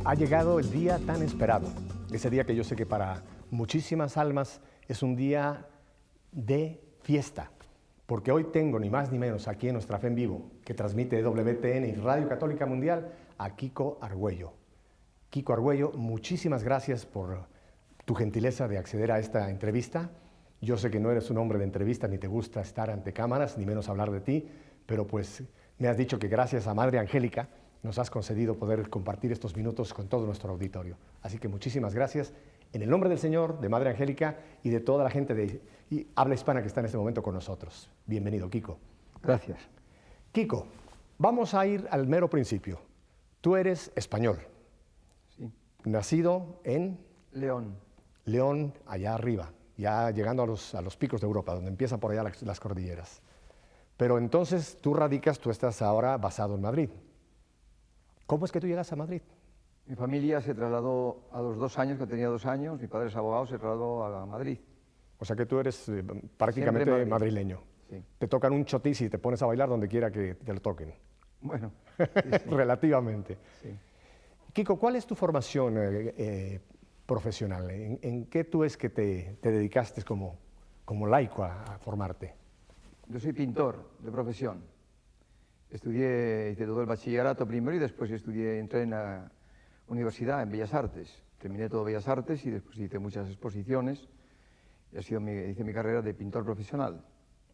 Ha llegado el día tan esperado, ese día que yo sé que para muchísimas almas es un día de fiesta, porque hoy tengo ni más ni menos aquí en Nuestra Fe en Vivo, que transmite WTN y Radio Católica Mundial, a Kiko Argüello. Kiko Argüello, muchísimas gracias por tu gentileza de acceder a esta entrevista. Yo sé que no eres un hombre de entrevista, ni te gusta estar ante cámaras, ni menos hablar de ti, pero pues me has dicho que gracias a Madre Angélica nos has concedido poder compartir estos minutos con todo nuestro auditorio. Así que muchísimas gracias. En el nombre del Señor, de Madre Angélica y de toda la gente de habla hispana que está en este momento con nosotros. Bienvenido, Kiko. Gracias. Kiko, vamos a ir al mero principio. Tú eres español. Sí. Nacido en León. León, allá arriba, ya llegando a los picos de Europa, donde empiezan por allá las cordilleras. Pero entonces tú estás ahora basado en Madrid. ¿Cómo es que tú llegas a Madrid? Mi familia se trasladó a los 2 años, que tenía 2 años, mi padre es abogado, se trasladó a Madrid. O sea que tú eres prácticamente madrileño. Sí. Te tocan un chotis y te pones a bailar donde quiera que te lo toquen. Bueno, sí. Relativamente. Sí. Kiko, ¿cuál es tu formación profesional? ¿En qué tú es que te dedicaste como laico a formarte? Yo soy pintor de profesión. Hice todo el bachillerato primero y después entré en la universidad, en Bellas Artes. Terminé todo Bellas Artes y después hice muchas exposiciones. Y hice mi carrera de pintor profesional.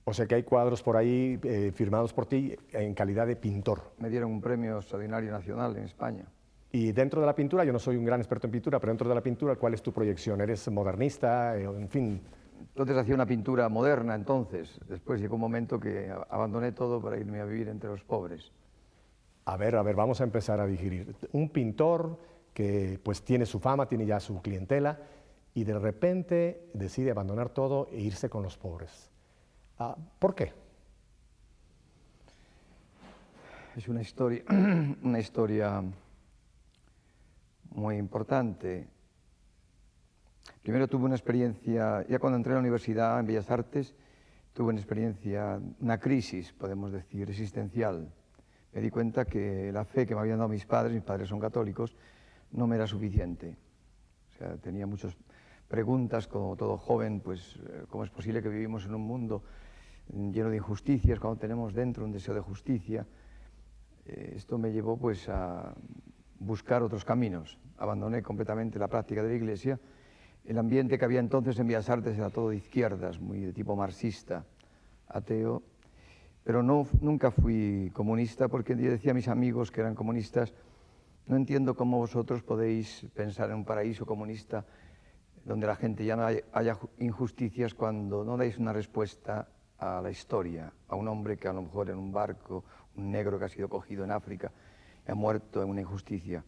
O sea que hay cuadros por ahí firmados por ti en calidad de pintor. Me dieron un premio extraordinario nacional en España. Y dentro de la pintura, yo no soy un gran experto en pintura, pero dentro de la pintura, ¿cuál es tu proyección? ¿Eres modernista? En fin. Entonces hacía una pintura moderna entonces. Después llegó un momento que abandoné todo para irme a vivir entre los pobres. A ver, vamos a empezar a digerir. Un pintor que pues tiene su fama, tiene ya su clientela y de repente decide abandonar todo e irse con los pobres. ¿Por qué? Es una historia muy importante. Primero tuve una experiencia, ya cuando entré a la universidad en Bellas Artes, tuve una experiencia, una crisis, podemos decir, existencial. Me di cuenta que la fe que me habían dado mis padres son católicos, no me era suficiente. O sea, tenía muchas preguntas, como todo joven, pues, ¿cómo es posible que vivimos en un mundo lleno de injusticias cuando tenemos dentro un deseo de justicia? Esto me llevó, pues, a buscar otros caminos. Abandoné completamente la práctica de la Iglesia. El ambiente que había entonces en Bellas Artes era todo de izquierdas, muy de tipo marxista, ateo, pero nunca fui comunista porque yo decía a mis amigos que eran comunistas, no entiendo cómo vosotros podéis pensar en un paraíso comunista donde la gente ya no haya injusticias cuando no dais una respuesta a la historia, a un hombre que a lo mejor en un barco, un negro que ha sido cogido en África, ha muerto en una injusticia.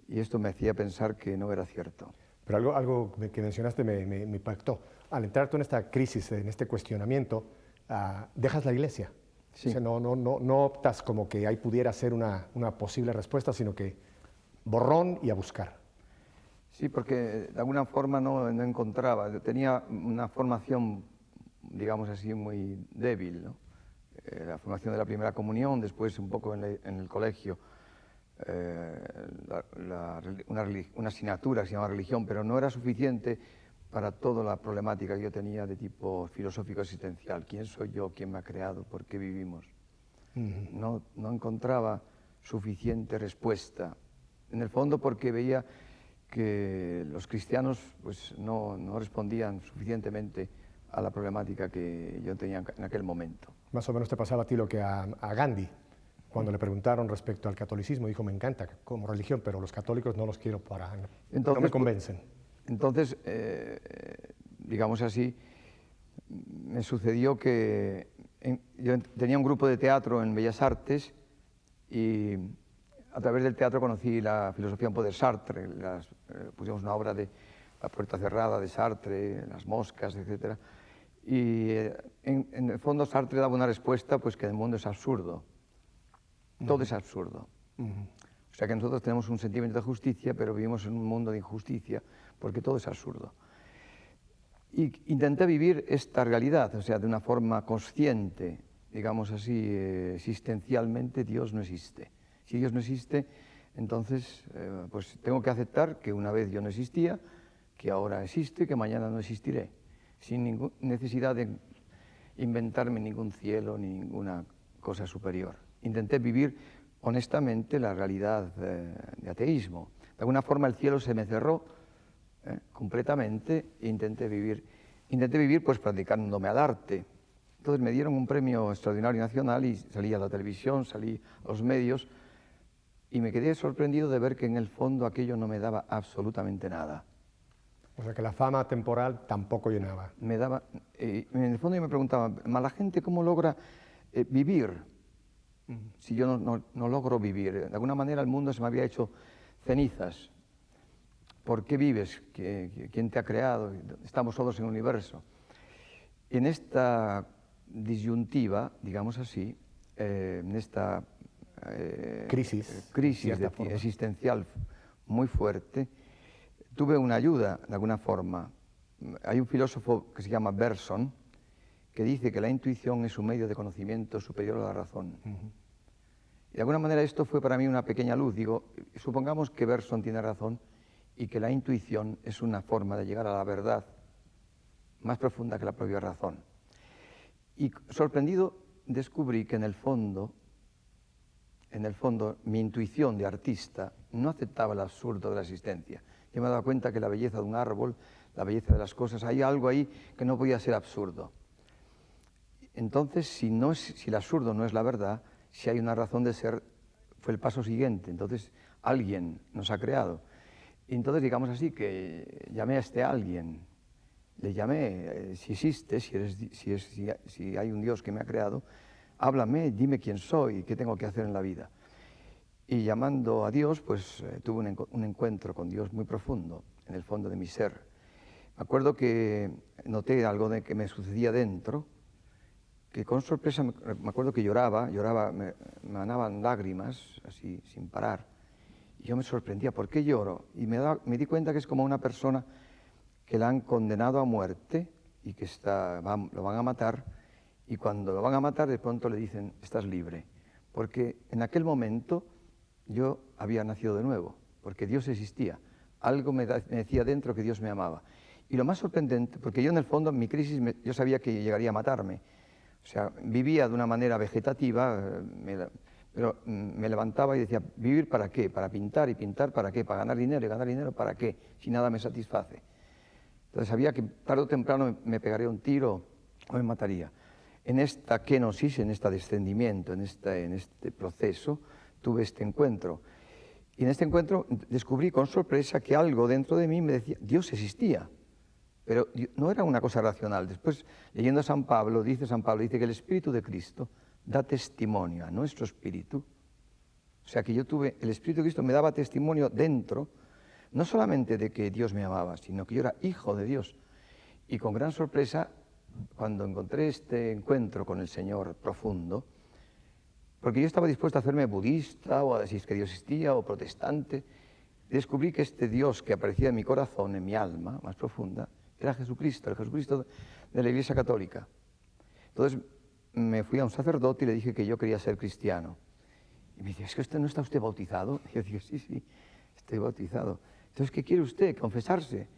Y esto me hacía pensar que no era cierto. Pero algo que mencionaste me impactó. Al entrar tú en esta crisis, en este cuestionamiento, dejas la Iglesia. Sí. O sea, no optas como que ahí pudiera ser una posible respuesta, sino que borrón y a buscar. Sí, porque de alguna forma no encontraba. Tenía una formación, digamos así, muy débil, ¿no? La formación de la primera comunión, después un poco en el colegio. Una asignatura que se llama religión, pero no era suficiente para toda la problemática que yo tenía de tipo filosófico existencial. ¿Quién soy yo? ¿Quién me ha creado? ¿Por qué vivimos? No encontraba suficiente respuesta. En el fondo porque veía que los cristianos pues, no respondían suficientemente a la problemática que yo tenía en aquel momento. Más o menos te pasaba a ti lo que a Gandhi. Cuando le preguntaron respecto al catolicismo, dijo, me encanta como religión, pero los católicos no los quiero no me convencen. Entonces, digamos así, me sucedió que yo tenía un grupo de teatro en Bellas Artes y a través del teatro conocí la filosofía un poco de Sartre. Pusimos una obra de La puerta cerrada de Sartre, Las moscas, etc. Y en el fondo Sartre daba una respuesta pues que el mundo es absurdo. Todo es absurdo. O sea que nosotros tenemos un sentimiento de justicia, pero vivimos en un mundo de injusticia, porque todo es absurdo. Y intenté vivir esta realidad, o sea, de una forma consciente, digamos así, existencialmente, Dios no existe. Si Dios no existe, Entonces, pues tengo que aceptar que una vez yo no existía, que ahora existo y que mañana no existiré, sin necesidad de inventarme ningún cielo ni ninguna cosa superior. Intenté vivir honestamente la realidad de ateísmo. De alguna forma el cielo se me cerró completamente e intenté vivir pues practicándome al arte. Entonces me dieron un premio extraordinario nacional y salí a la televisión, salí a los medios y me quedé sorprendido de ver que en el fondo aquello no me daba absolutamente nada. O sea que la fama temporal tampoco llenaba. Me daba, en el fondo yo me preguntaba, ¿la gente cómo logra vivir? Si yo no logro vivir. De alguna manera el mundo se me había hecho cenizas. ¿Por qué vives? ¿Quién te ha creado? Estamos todos en el universo. En esta disyuntiva, digamos así, en esta crisis existencial muy fuerte, tuve una ayuda, de alguna forma. Hay un filósofo que se llama Bergson, que dice que la intuición es un medio de conocimiento superior a la razón. Y de alguna manera esto fue para mí una pequeña luz. Digo, supongamos que Bergson tiene razón y que la intuición es una forma de llegar a la verdad más profunda que la propia razón. Y sorprendido descubrí que en el fondo, mi intuición de artista no aceptaba el absurdo de la existencia. Yo me daba cuenta que la belleza de un árbol, la belleza de las cosas, hay algo ahí que no podía ser absurdo. Entonces, si el absurdo no es la verdad, si hay una razón de ser, fue el paso siguiente. Entonces, alguien nos ha creado. Y entonces, digamos así, que llamé a este alguien, le llamé, si existe, si hay un Dios que me ha creado, háblame, dime quién soy y qué tengo que hacer en la vida. Y llamando a Dios, pues tuve un encuentro con Dios muy profundo, en el fondo de mi ser. Me acuerdo que noté algo de que me sucedía dentro, que con sorpresa me acuerdo que lloraba, me manaban lágrimas, así, sin parar. Y yo me sorprendía, ¿por qué lloro? Y me di cuenta que es como una persona que la han condenado a muerte y que lo van a matar, y cuando lo van a matar de pronto le dicen, estás libre. Porque en aquel momento yo había nacido de nuevo, porque Dios existía. Algo me decía dentro que Dios me amaba. Y lo más sorprendente, porque yo en el fondo, en mi crisis, yo sabía que llegaría a matarme. O sea, vivía de una manera vegetativa, pero me levantaba y decía, ¿vivir para qué? ¿Para pintar? ¿Y pintar para qué? ¿Para ganar dinero? ¿Y ganar dinero para qué? Si nada me satisface. Entonces sabía que tarde o temprano me pegaría un tiro o me mataría. En esta kenosis, en este descendimiento, en este proceso, tuve este encuentro. Y en este encuentro descubrí con sorpresa que algo dentro de mí me decía, Dios existía. Pero no era una cosa racional. Después, leyendo a San Pablo, dice que el Espíritu de Cristo da testimonio a nuestro espíritu. O sea que el Espíritu de Cristo me daba testimonio dentro, no solamente de que Dios me amaba, sino que yo era hijo de Dios. Y con gran sorpresa, cuando encontré este encuentro con el Señor profundo, porque yo estaba dispuesto a hacerme budista, o a decir que Dios existía, o protestante, descubrí que este Dios que aparecía en mi corazón, en mi alma más profunda, era Jesucristo, el Jesucristo de la Iglesia Católica. Entonces me fui a un sacerdote y le dije que yo quería ser cristiano. Y me dice, ¿es que no está usted bautizado? Y yo digo, sí, estoy bautizado. Entonces, ¿qué quiere usted? ¿Confesarse?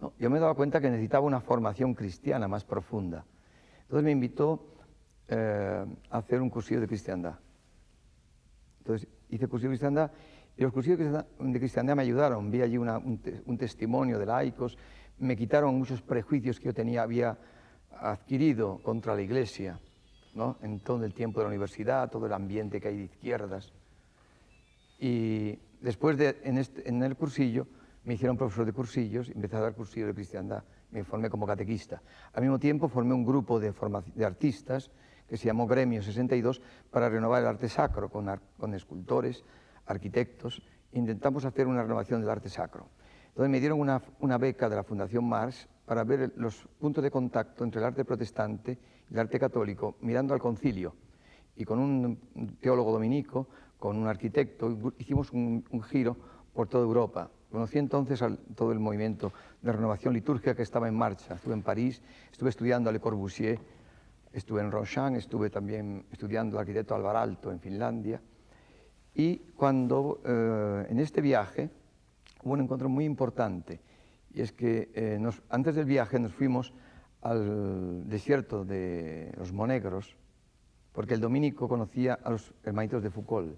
No, yo me daba cuenta que necesitaba una formación cristiana más profunda. Entonces me invitó a hacer un cursillo de cristiandad. Entonces hice cursillo de cristiandad y los cursillos de cristiandad me ayudaron. Vi allí un testimonio de laicos, me quitaron muchos prejuicios que yo había adquirido contra la Iglesia, ¿no? En todo el tiempo de la universidad, todo el ambiente que hay de izquierdas. Y después en el cursillo me hicieron profesor de cursillos, empecé a dar cursillos de cristiandad, me formé como catequista. Al mismo tiempo formé un grupo de artistas que se llamó Gremio 62 para renovar el arte sacro con escultores, arquitectos. Intentamos hacer una renovación del arte sacro. Entonces me dieron una beca de la Fundación Mars para ver los puntos de contacto entre el arte protestante y el arte católico, mirando al concilio. Y con un teólogo dominico, con un arquitecto, hicimos un giro por toda Europa. Conocí entonces todo el movimiento de renovación litúrgica que estaba en marcha. Estuve en París, estuve estudiando a Le Corbusier, estuve en Rochamps, estuve también estudiando al arquitecto Alvar Aalto en Finlandia. Y cuando en este viaje hubo un encuentro muy importante, y es que antes del viaje nos fuimos al desierto de los Monegros, porque el dominico conocía a los hermanitos de Foucault.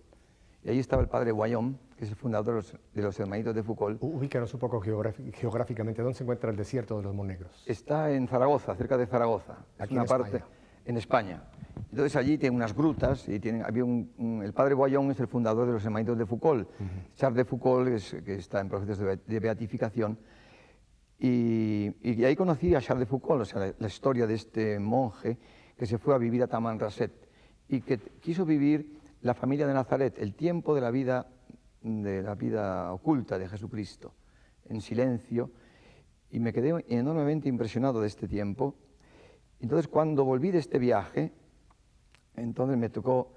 Y ahí estaba el padre Guayón, que es el fundador de los hermanitos de Foucault. Ubícanos un poco geográficamente, ¿dónde se encuentra el desierto de los Monegros? Está en Zaragoza, cerca de Zaragoza. Aquí es una en parte España. en España. Entonces allí tiene unas grutas y había el padre Guayón es el fundador de los hermanitos de Foucault. Charles de Foucault, que está en proceso de beatificación. Y ahí conocí a Charles de Foucault, o sea, la historia de este monje que se fue a vivir a Tamanrasset y que quiso vivir la familia de Nazaret, el tiempo de la vida oculta de Jesucristo, en silencio, y me quedé enormemente impresionado de este tiempo. Entonces, cuando volví de este viaje, entonces me tocó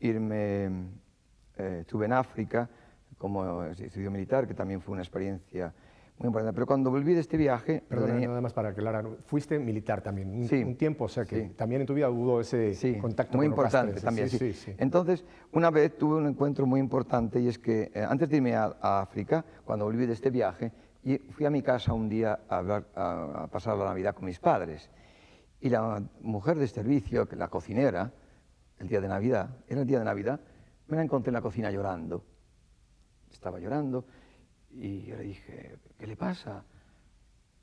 irme, estuve en África como estudio militar, que también fue una experiencia muy importante, pero cuando volví de este viaje... Perdona, nada más para aclarar, fuiste militar también, Sí, un tiempo, o sea que sí. también en tu vida hubo ese contacto muy con los importante rastres. también, Sí, sí. sí, sí. Entonces, una vez tuve un encuentro muy importante y es que antes de irme a África, cuando volví de este viaje, fui a mi casa un día a pasar la Navidad con mis padres. Y la mujer de servicio, la cocinera, el día de Navidad, era el día de Navidad, me la encontré en la cocina llorando. Estaba llorando y yo le dije, ¿qué le pasa?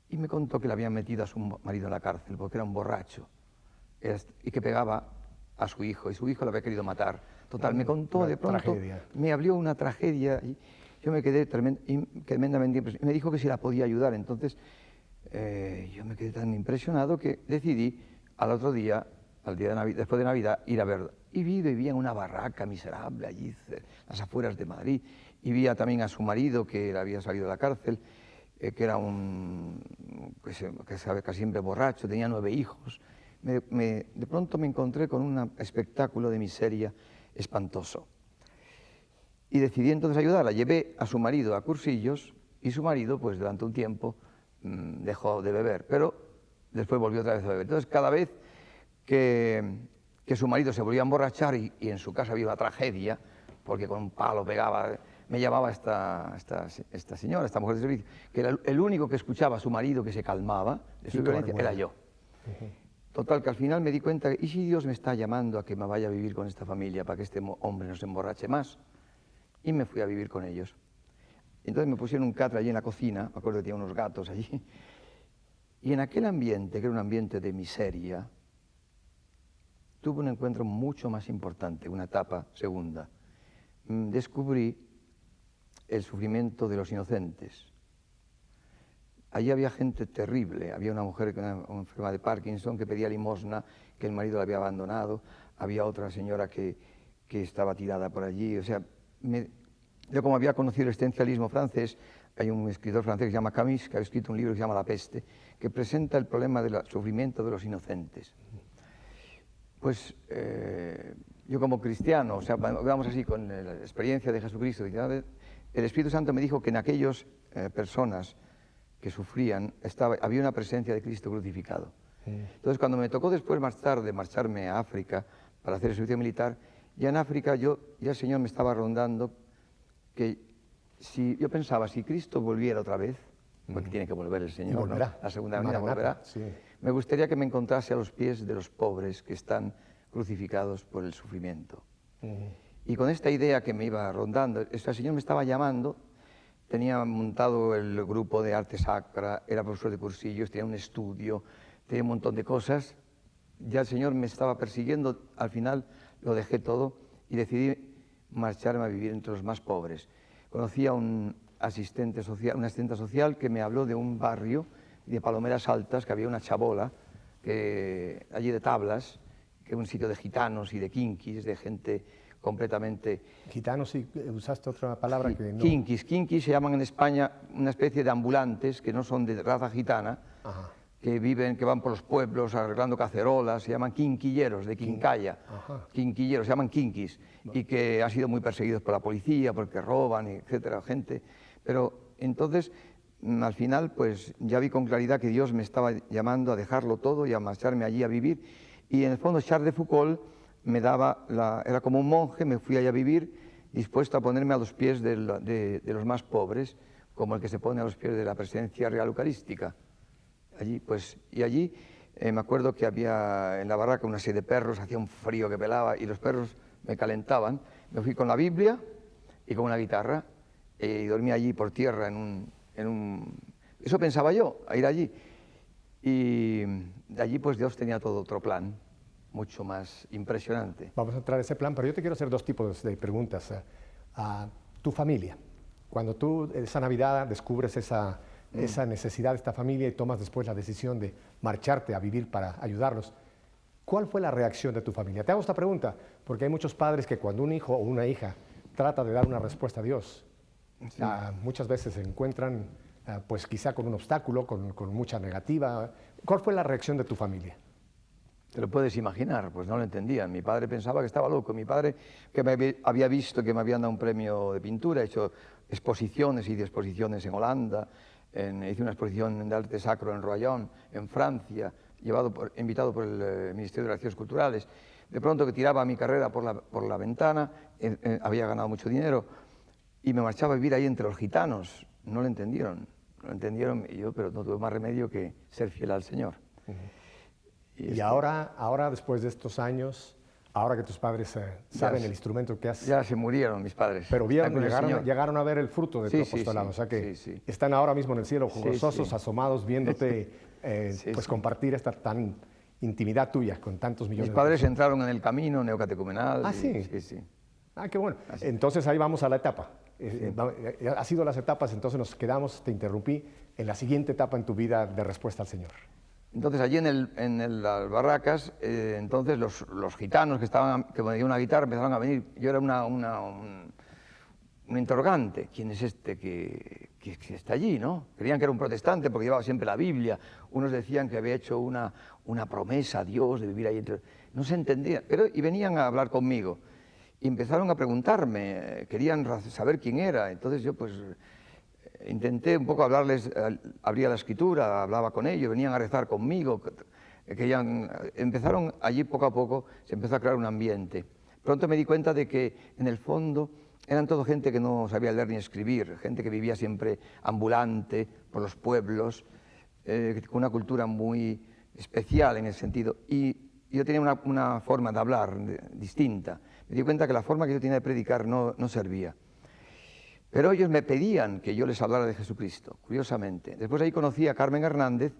Y me contó que le habían metido a su marido en la cárcel porque era un borracho y que pegaba a su hijo, y su hijo lo había querido matar. Total, me contó de pronto, tragedia. me abrió una tragedia y yo me quedé tremendamente impresionado. Me dijo que si la podía ayudar, entonces yo me quedé tan impresionado que decidí al otro día, al día de Navidad, después de Navidad, ir a verla. Y vivía en una barraca miserable allí, en las afueras de Madrid, y vi también a su marido que había salido de la cárcel, que era que sabe, casi siempre borracho, tenía 9 hijos. De pronto me encontré con un espectáculo de miseria espantoso. Y decidí entonces ayudarla. Llevé a su marido a cursillos y su marido, pues durante un tiempo, dejó de beber, pero después volvió otra vez a beber. Entonces, cada vez que su marido se volvía a emborrachar y en su casa había una tragedia, porque con un palo pegaba, me llamaba esta señora, esta mujer de servicio, que era el único que escuchaba a su marido que se calmaba de su violencia, era yo. Total, que al final me di cuenta, ¿y si Dios me está llamando a que me vaya a vivir con esta familia para que este hombre no se emborrache más? Y me fui a vivir con ellos. Entonces me pusieron un catre allí en la cocina, me acuerdo que tenía unos gatos allí, y en aquel ambiente, que era un ambiente de miseria, tuve un encuentro mucho más importante, una etapa segunda. Descubrí el sufrimiento de los inocentes. Allí había gente terrible, había una mujer enferma de Parkinson que pedía limosna, que el marido la había abandonado, había otra señora que estaba tirada por allí, o sea, yo como había conocido el existencialismo francés, hay un escritor francés que se llama Camus, que ha escrito un libro que se llama La peste, que presenta el problema del sufrimiento de los inocentes. Pues yo como cristiano, o sea, vamos así con la experiencia de Jesucristo, el Espíritu Santo me dijo que en aquellas personas que sufrían había una presencia de Cristo crucificado. Entonces, cuando me tocó después, más tarde, marcharme a África para hacer el servicio militar, ya en África ya el Señor me estaba rondando que yo pensaba, si Cristo volviera otra vez, porque tiene que volver el Señor, ¿no? La segunda venida volverá, sí. Me gustaría que me encontrase a los pies de los pobres que están crucificados por el sufrimiento. Y con esta idea que me iba rondando, el Señor me estaba llamando, tenía montado el grupo de arte sacra, era profesor de cursillos, tenía un estudio, tenía un montón de cosas. Ya el Señor me estaba persiguiendo, al final lo dejé todo y decidí marcharme a vivir entre los más pobres. Conocí a una asistente social que me habló de un barrio de Palomeras Altas, que había una chabola, allí de tablas, que era un sitio de gitanos y de kinkis, de gente completamente... Gitanos, sí, usaste otra palabra que no... Kinkis se llaman en España una especie de ambulantes que no son de raza gitana, que van por los pueblos arreglando cacerolas, se llaman quinquilleros, de quincalla, quinquilleros, se llaman kinkis, y que han sido muy perseguidos por la policía porque roban, etcétera, gente. Pero entonces, al final, pues ya vi con claridad que Dios me estaba llamando a dejarlo todo y a marcharme allí a vivir, y en el fondo Charles de Foucault me daba, era como un monje, me fui allá a vivir, dispuesto a ponerme a los pies de los más pobres, como el que se pone a los pies de la presencia real eucarística. Allí, pues, y allí me acuerdo que había en la barraca una serie de perros, hacía un frío que pelaba y los perros me calentaban. Me fui con la Biblia y con una guitarra y dormí allí por tierra Eso pensaba yo, a ir allí. Y de allí pues Dios tenía todo otro plan, mucho más impresionante. Vamos a entrar a ese plan, pero yo te quiero hacer dos tipos de preguntas. A tu familia, cuando tú esa Navidad descubres esa necesidad de esta familia y tomas después la decisión de marcharte a vivir para ayudarlos, ¿cuál fue la reacción de tu familia? Te hago esta pregunta porque hay muchos padres que cuando un hijo o una hija trata de dar una respuesta a Dios, sí, muchas veces se encuentran pues quizá con un obstáculo, con mucha negativa. ¿Cuál fue la reacción de tu familia? Te lo puedes imaginar, pues no lo entendían. Mi padre pensaba que estaba loco. Mi padre, que me había visto que me habían dado un premio de pintura, he hecho exposiciones y exposiciones en Holanda, hice una exposición de arte sacro en Royan, en Francia, invitado por el Ministerio de Relaciones Culturales. De pronto que tiraba mi carrera por la ventana, había ganado mucho dinero y me marchaba a vivir ahí entre los gitanos. No lo entendieron, y yo, pero no tuve más remedio que ser fiel al Señor. Y ahora, después de estos años, ahora que tus padres saben el instrumento que has... Ya se murieron mis padres. Pero llegaron a ver el fruto de tu apostolado. Sí, o sea que están ahora mismo en el cielo, gozosos, asomados, viéndote compartir esta tan intimidad tuya con tantos millones de Mis padres personas. entraron en el camino neocatecumenal. Ah, sí. Sí. Ah, qué bueno. Así. Entonces ahí vamos a la etapa. Ha sido las etapas, entonces nos quedamos, te interrumpí, en la siguiente etapa en tu vida de respuesta al Señor. Entonces allí en las barracas, entonces los gitanos que me dieron una guitarra empezaron a venir. Yo era un interrogante. ¿Quién es este que está allí, no? Creían que era un protestante porque llevaba siempre la Biblia. Unos decían que había hecho una promesa a Dios de vivir ahí entre... No se entendía, y venían a hablar conmigo. Y empezaron a preguntarme, querían saber quién era. Entonces yo pues intenté un poco hablarles, abría la escritura, hablaba con ellos, venían a rezar conmigo. Empezaron allí poco a poco, se empezó a crear un ambiente. Pronto me di cuenta de que en el fondo eran todo gente que no sabía leer ni escribir, gente que vivía siempre ambulante por los pueblos, con una cultura muy especial en ese sentido. Y yo tenía una forma de hablar distinta. Me di cuenta que la forma que yo tenía de predicar no servía. Pero ellos me pedían que yo les hablara de Jesucristo, curiosamente. Después ahí conocí a Carmen Hernández,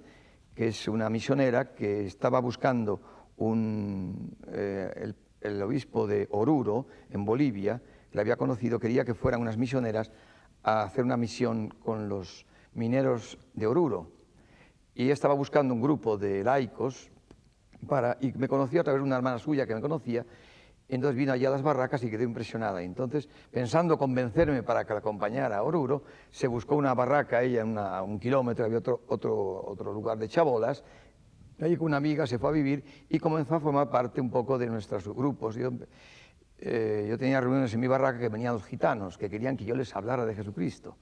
que es una misionera que estaba buscando el obispo de Oruro, en Bolivia, que la había conocido, quería que fueran unas misioneras a hacer una misión con los mineros de Oruro. Y ella estaba buscando un grupo de laicos y me conoció a través de una hermana suya que me conocía. Entonces vino allí a las barracas y quedé impresionada. Entonces, pensando convencerme para que la acompañara a Oruro, se buscó una barraca, ella a 1 kilómetro, había otro lugar de chabolas. Allí con una amiga se fue a vivir y comenzó a formar parte un poco de nuestros grupos. Yo tenía reuniones en mi barraca que venían los gitanos, que querían que yo les hablara de Jesucristo.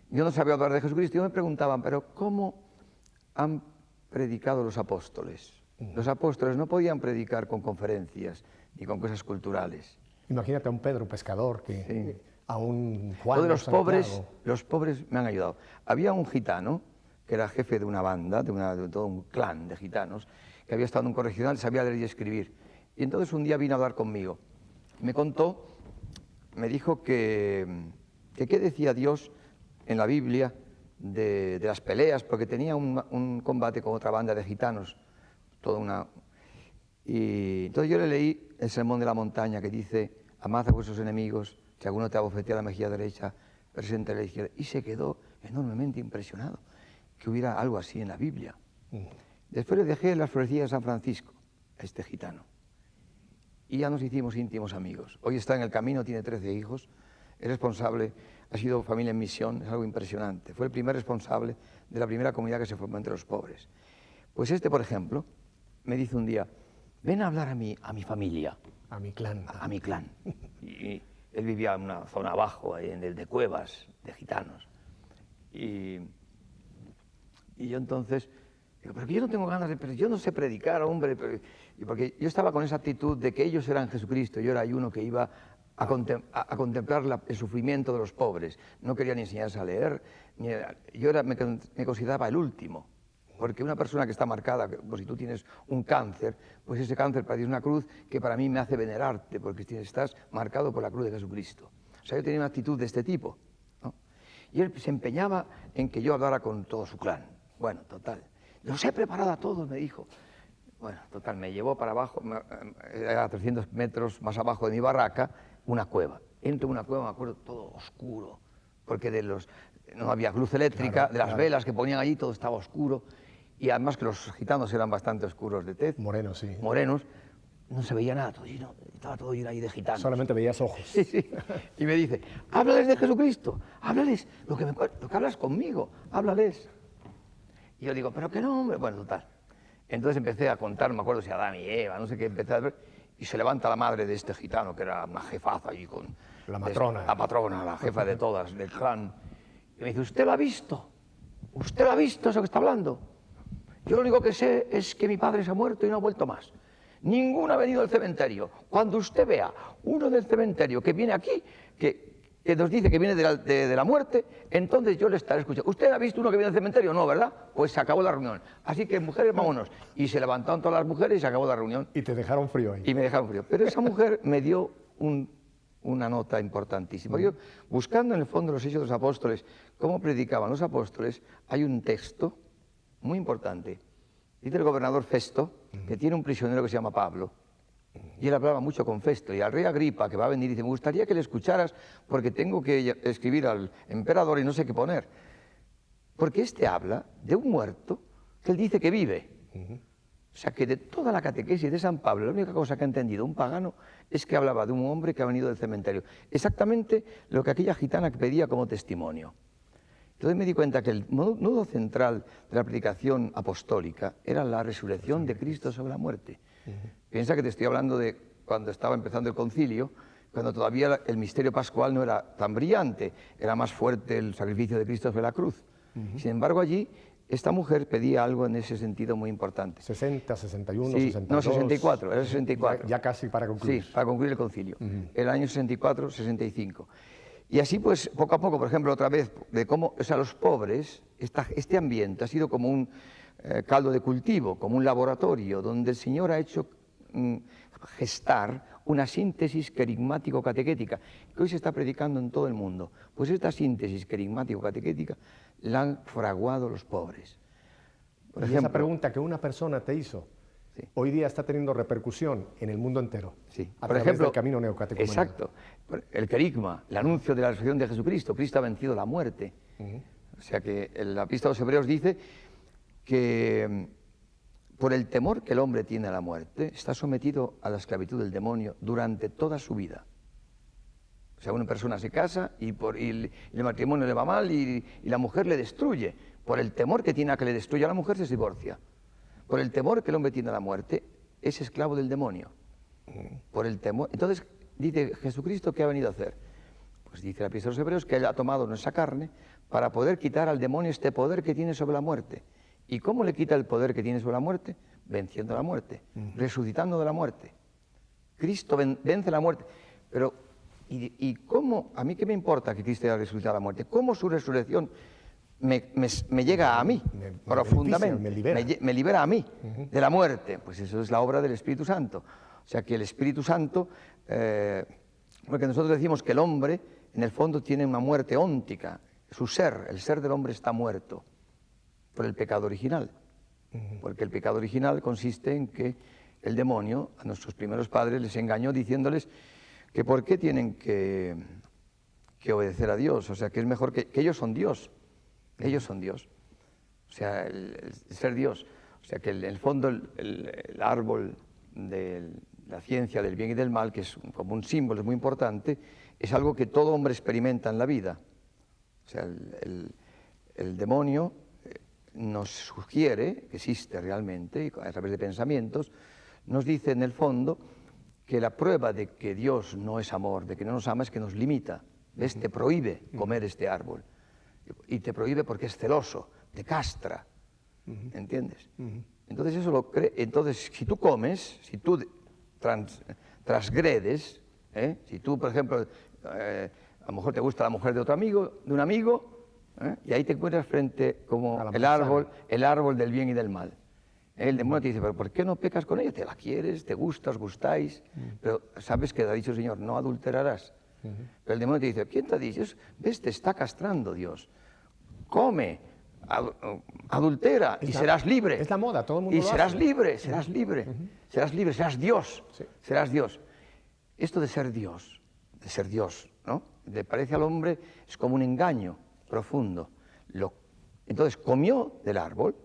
Yo no sabía hablar de Jesucristo y me preguntaban, pero ¿cómo han predicado los apóstoles? Los apóstoles no podían predicar con conferencias ni con cosas culturales. Imagínate a un Pedro pescador, a un Juan. Todos los pobres me han ayudado. Había un gitano que era jefe de una banda, de todo un clan de gitanos, que había estado en un correccional, sabía leer y escribir. Y entonces un día vino a hablar conmigo. Me contó, me dijo que qué decía Dios en la Biblia de las peleas, porque tenía un combate con otra banda de gitanos, Y entonces yo le leí el Sermón de la Montaña que dice: amad a vuestros enemigos, si alguno te abofetea la mejilla derecha, preséntale la izquierda. Y se quedó enormemente impresionado que hubiera algo así en la Biblia. Después le dejé las florecillas de San Francisco a este gitano y ya nos hicimos íntimos amigos. Hoy está en el camino, tiene 13 hijos, es responsable, ha sido familia en misión, es algo impresionante. Fue el primer responsable de la primera comunidad que se formó entre los pobres. Pues por ejemplo, me dice un día: ven a hablar a mi familia. A mi clan. A mi clan. Y él vivía en una zona abajo, ahí en el de cuevas, de gitanos. Y yo entonces digo, pero yo no tengo ganas pero yo no sé predicar, hombre. Y porque yo estaba con esa actitud de que ellos eran Jesucristo, yo era uno que iba a contemplar el sufrimiento de los pobres. No quería ni enseñarse a leer. Yo me consideraba el último. Porque una persona que está marcada, pues si tú tienes un cáncer, pues ese cáncer para ti es una cruz que para mí me hace venerarte, porque estás marcado por la cruz de Jesucristo. O sea, yo tenía una actitud de este tipo, ¿no? Y él se empeñaba en que yo hablara con todo su clan. Bueno, total. Los he preparado a todos, me dijo. Bueno, total, me llevó para abajo, a 300 metros más abajo de mi barraca, una cueva. Entro en una cueva, me acuerdo, todo oscuro, porque no había luz eléctrica, de las velas que ponían allí, todo estaba oscuro. Y además que los gitanos eran bastante oscuros de tez. Morenos, sí. Morenos. No se veía nada, todo lleno, estaba todo lleno ahí de gitanos. Solamente veías ojos. Sí, sí. Y me dice, háblales de Jesucristo, háblales lo que hablas conmigo, háblales. Y yo digo, pero qué nombre. Bueno, total. Entonces empecé a contar, me acuerdo si Adán y Eva, no sé qué, empecé a ver. Y se levanta la madre de este gitano, que era una jefaza allí con... La matrona. La patrona, la jefa de todas, del clan. Y me dice, ¿usted lo ha visto? ¿Usted lo ha visto eso que está hablando? Yo lo único que sé es que mi padre se ha muerto y no ha vuelto más. Ninguno ha venido del cementerio. Cuando usted vea uno del cementerio que viene aquí, que nos dice que viene de la muerte, entonces yo le estaré escuchando. ¿Usted ha visto uno que viene del cementerio? No, ¿verdad? Pues se acabó la reunión. Así que, mujeres, vámonos. Y se levantaron todas las mujeres y se acabó la reunión. Y te dejaron frío ahí. Y me dejaron frío. Pero esa mujer me dio una nota importantísima. Yo, buscando en el fondo los Hechos de los Apóstoles, cómo predicaban los apóstoles, hay un texto muy importante. Dice el gobernador Festo que tiene un prisionero que se llama Pablo. Y él hablaba mucho con Festo. Y al rey Agripa, que va a venir, dice, me gustaría que le escucharas porque tengo que escribir al emperador y no sé qué poner. Porque este habla de un muerto que él dice que vive. O sea, que de toda la catequesis de San Pablo, la única cosa que ha entendido un pagano es que hablaba de un hombre que ha venido del cementerio. Exactamente lo que aquella gitana pedía como testimonio. Entonces me di cuenta que el nudo central de la predicación apostólica era la resurrección de Cristo sobre la muerte. Piensa que te estoy hablando de cuando estaba empezando el concilio, cuando todavía el misterio pascual no era tan brillante, era más fuerte el sacrificio de Cristo sobre la cruz. Sin embargo, allí esta mujer pedía algo en ese sentido muy importante. 60, 61, sí, 62... No, 64, era 64. Ya casi para concluir. Sí, para concluir el concilio. El año 64, 65. Y así, pues, poco a poco, por ejemplo, otra vez, de cómo, o sea, los pobres, este ambiente ha sido como un caldo de cultivo, como un laboratorio, donde el Señor ha hecho gestar una síntesis querigmático-catequética, que hoy se está predicando en todo el mundo. Pues esta síntesis querigmático-catequética la han fraguado los pobres. Por ejemplo, esa pregunta que una persona te hizo, sí, hoy día está teniendo repercusión en el mundo entero. Sí. A través del camino neocatecumenal. Exacto. El querigma, el anuncio de la resurrección de Jesucristo. Cristo ha vencido la muerte. O sea que la epístola a los Hebreos dice que por el temor que el hombre tiene a la muerte, está sometido a la esclavitud del demonio durante toda su vida. O sea, una persona se casa y el matrimonio le va mal y la mujer le destruye. Por el temor que tiene a que le destruya a la mujer, se divorcia. Por el temor que el hombre tiene a la muerte, es esclavo del demonio. Por el temor. Entonces, dice Jesucristo, ¿qué ha venido a hacer? Pues dice la epístola a los Hebreos que él ha tomado nuestra carne para poder quitar al demonio este poder que tiene sobre la muerte. ¿Y cómo le quita el poder que tiene sobre la muerte? Venciendo la muerte, resucitando de la muerte. Cristo vence la muerte. Pero, ¿y cómo? ¿A mí qué me importa que Cristo haya resucitado de la muerte? ¿Cómo su resurrección me llega a mí profundamente? Me libera a mí de la muerte. Pues eso es la obra del Espíritu Santo. O sea que el Espíritu Santo, porque nosotros decimos que el hombre, en el fondo, tiene una muerte óntica. Su ser, el ser del hombre está muerto por el pecado original. Porque el pecado original consiste en que el demonio a nuestros primeros padres les engañó diciéndoles que por qué tienen que obedecer a Dios. O sea, que es mejor que ellos son Dios. Ellos son Dios. O sea, el ser Dios. O sea, que en el fondo el árbol de la ciencia del bien y del mal, que es como un símbolo, es muy importante, es algo que todo hombre experimenta en la vida. O sea, el demonio nos sugiere, que existe realmente, a través de pensamientos, nos dice en el fondo que la prueba de que Dios no es amor, de que no nos ama, es que nos limita. ¿Ves? Te prohíbe comer este árbol. Y te prohíbe porque es celoso, te castra. ¿Entiendes? Entonces eso lo cree. Entonces, si tú comes, si tú transgredes Si tú, por ejemplo, a lo mejor te gusta la mujer de otro amigo, de un amigo, y ahí te encuentras frente como el árbol del bien y del mal. El demonio te dice, pero ¿por qué no pecas con ella? Te la quieres, te gusta, os gustáis, pero sabes que te ha dicho el Señor, no adulterarás. Pero el demonio te dice, ¿quién te ha dicho? ¿Ves? Te está castrando Dios. Come, adultera y serás libre. Es la moda, todo el mundo y lo serás hace. libre, serás libre, serás libre, serás Dios, Sí. serás Dios. Esto de ser Dios, ¿no? Le parece al hombre, es como un engaño profundo. Entonces comió del árbol,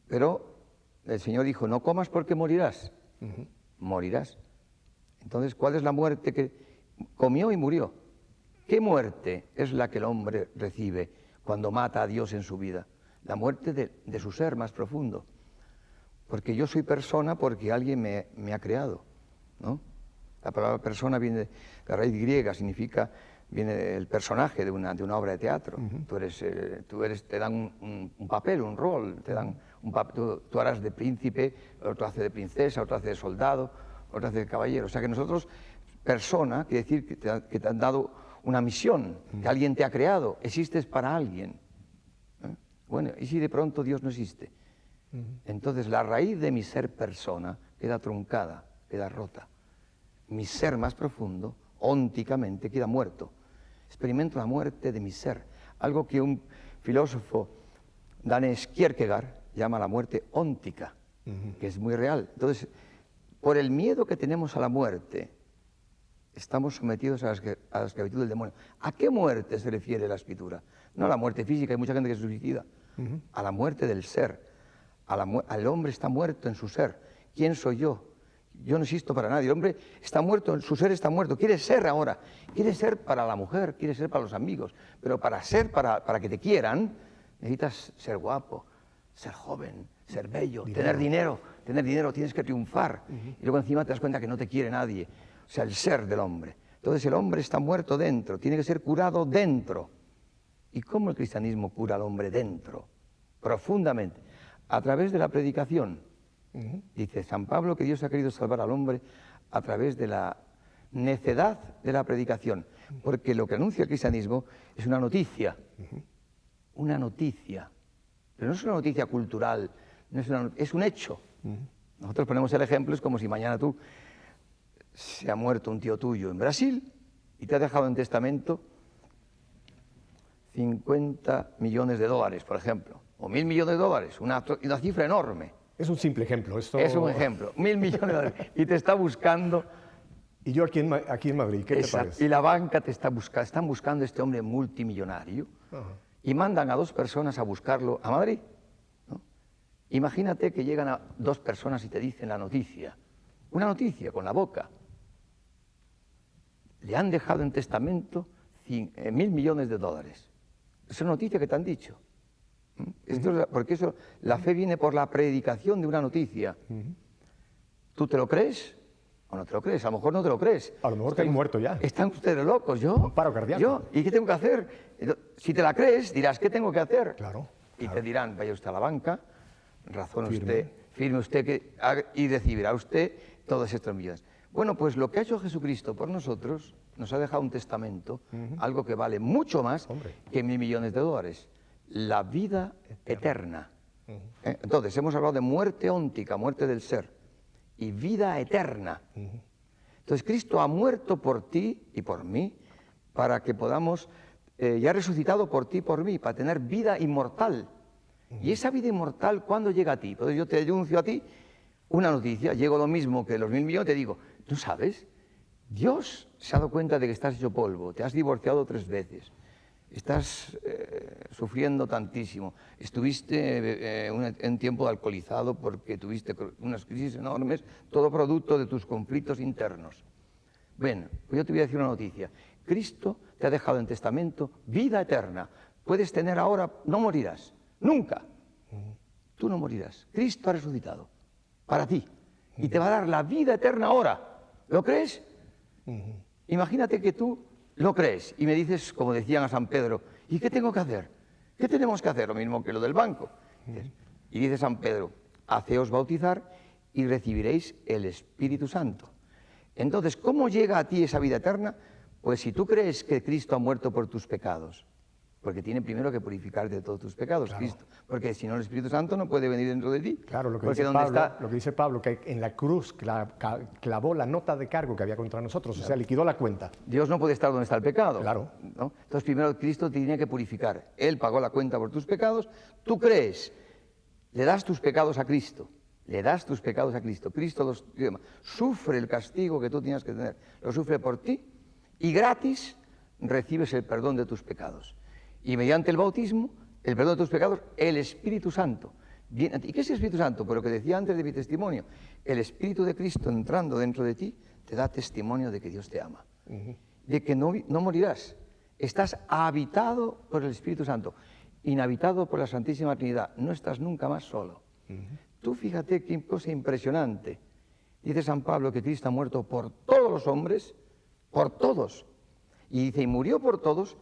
pero el Señor dijo, no comas porque morirás. Morirás. Entonces, ¿cuál es la muerte que comió y murió? ¿Qué muerte es la que el hombre recibe cuando mata a Dios en su vida? La muerte de su ser más profundo. Porque yo soy persona porque alguien me ha creado, ¿no? La palabra persona viene de la raíz griega, viene del personaje de una obra de teatro. Te dan un papel, un rol, tú harás de príncipe, otro hace de princesa, otro hace de soldado, otro hace de caballero. O sea que nosotros, persona, quiere decir que te han dado una misión, que alguien te ha creado, existes para alguien. Bueno, ¿y si de pronto Dios no existe? Entonces la raíz de mi ser persona queda truncada, queda rota. Mi ser más profundo, ónticamente, queda muerto. Experimento la muerte de mi ser, algo que un filósofo danés, Kierkegaard, llama la muerte óntica, que es muy real. Entonces, por el miedo que tenemos a la muerte, estamos sometidos a la esclavitud del demonio. ¿A qué muerte se refiere la Escritura? No a la muerte física, hay mucha gente que se suicida, a la muerte del ser. Al hombre está muerto en su ser. ¿Quién soy yo? Yo no existo para nadie. El hombre está muerto, su ser está muerto. Quiere ser ahora. Quiere ser para la mujer, quiere ser para los amigos. Pero para ser, para que te quieran, necesitas ser guapo, ser joven, ser bello, tener dinero. Tienes que triunfar. Y luego encima te das cuenta que no te quiere nadie. O sea, el ser del hombre. Entonces el hombre está muerto dentro, tiene que ser curado dentro. ¿Y cómo el cristianismo cura al hombre dentro? Profundamente. A través de la predicación. Dice San Pablo que Dios ha querido salvar al hombre a través de la necedad de la predicación, porque lo que anuncia el cristianismo es una noticia, pero no es una noticia cultural, es un hecho. Nosotros ponemos el ejemplo, es como si mañana se ha muerto un tío tuyo en Brasil y te ha dejado en testamento 50 millones de dólares, por ejemplo, o 1.000 millones de dólares, una cifra enorme. Es un simple ejemplo. Es un ejemplo, 1.000 millones de dólares. Y te está buscando. Y yo aquí en Madrid, ¿qué te parece? Y la banca te está buscando, están buscando a este hombre multimillonario y mandan a 2 personas a buscarlo a Madrid, ¿no? Imagínate que llegan a 2 personas y te dicen la noticia, una noticia con la boca. Le han dejado en testamento 1.000 millones de dólares. Es una noticia que te han dicho. Porque la fe viene por la predicación de una noticia. ¿Tú te lo crees o no te lo crees? A lo mejor no te lo crees. A lo mejor te han muerto ya. Están ustedes locos. Un paro cardíaco. ¿Y qué tengo que hacer? Si te la crees, dirás, ¿qué tengo que hacer? Claro. Y te dirán, vaya usted a la banca, firme usted y recibirá usted todos estos millones. Bueno, pues lo que ha hecho Jesucristo por nosotros, nos ha dejado un testamento, algo que vale mucho más que 1.000 millones de dólares. La vida eterna. Entonces, hemos hablado de muerte óntica, muerte del ser, y vida eterna. Entonces, Cristo ha muerto por ti y por mí, para que podamos, y ha resucitado por ti y por mí, para tener vida inmortal. Y esa vida inmortal, ¿cuándo llega a ti? Entonces yo te anuncio a ti una noticia, llego lo mismo que los 1.000 millones, te digo, ¿tú sabes? Dios se ha dado cuenta de que estás hecho polvo, te has divorciado 3 veces. Estás sufriendo tantísimo, estuviste en tiempo alcoholizado porque tuviste unas crisis enormes, todo producto de tus conflictos internos. Bueno, pues yo te voy a decir una noticia. Cristo te ha dejado en testamento vida eterna. Puedes tener ahora, no morirás, nunca. Tú no morirás. Cristo ha resucitado para ti y te va a dar la vida eterna ahora. ¿Lo crees? Imagínate que tú lo crees y me dices, como decían a San Pedro, ¿y qué tengo que hacer? ¿Qué tenemos que hacer? Lo mismo que lo del banco. Y dice San Pedro, haceos bautizar y recibiréis el Espíritu Santo. Entonces, ¿cómo llega a ti esa vida eterna? Pues si tú crees que Cristo ha muerto por tus pecados, porque tiene primero que purificarte de todos tus pecados, Claro. Cristo, porque si no el Espíritu Santo no puede venir dentro de ti. Claro, lo que, porque dice donde Pablo, está, lo que dice Pablo, que en la cruz clavó la nota de cargo que había contra nosotros, o sea, liquidó la cuenta. Dios no puede estar donde está el pecado. Claro. ¿no? Entonces primero Cristo te tiene que purificar. Él pagó la cuenta por tus pecados, tú crees, le das tus pecados a Cristo. Le das tus pecados a Cristo. Cristo los sufre el castigo que tú tienes que tener. Lo sufre por ti y gratis recibes el perdón de tus pecados. Y mediante el bautismo, el perdón de tus pecados, el Espíritu Santo viene a ti. ¿Y qué es el Espíritu Santo? Por lo que decía antes de mi testimonio, el Espíritu de Cristo entrando dentro de ti te da testimonio de que Dios te ama, de que no morirás. Estás habitado por el Espíritu Santo, inhabitado por la Santísima Trinidad. No estás nunca más solo. Tú fíjate qué cosa impresionante. Dice San Pablo que Cristo ha muerto por todos los hombres, por todos. Y dice, y murió por todos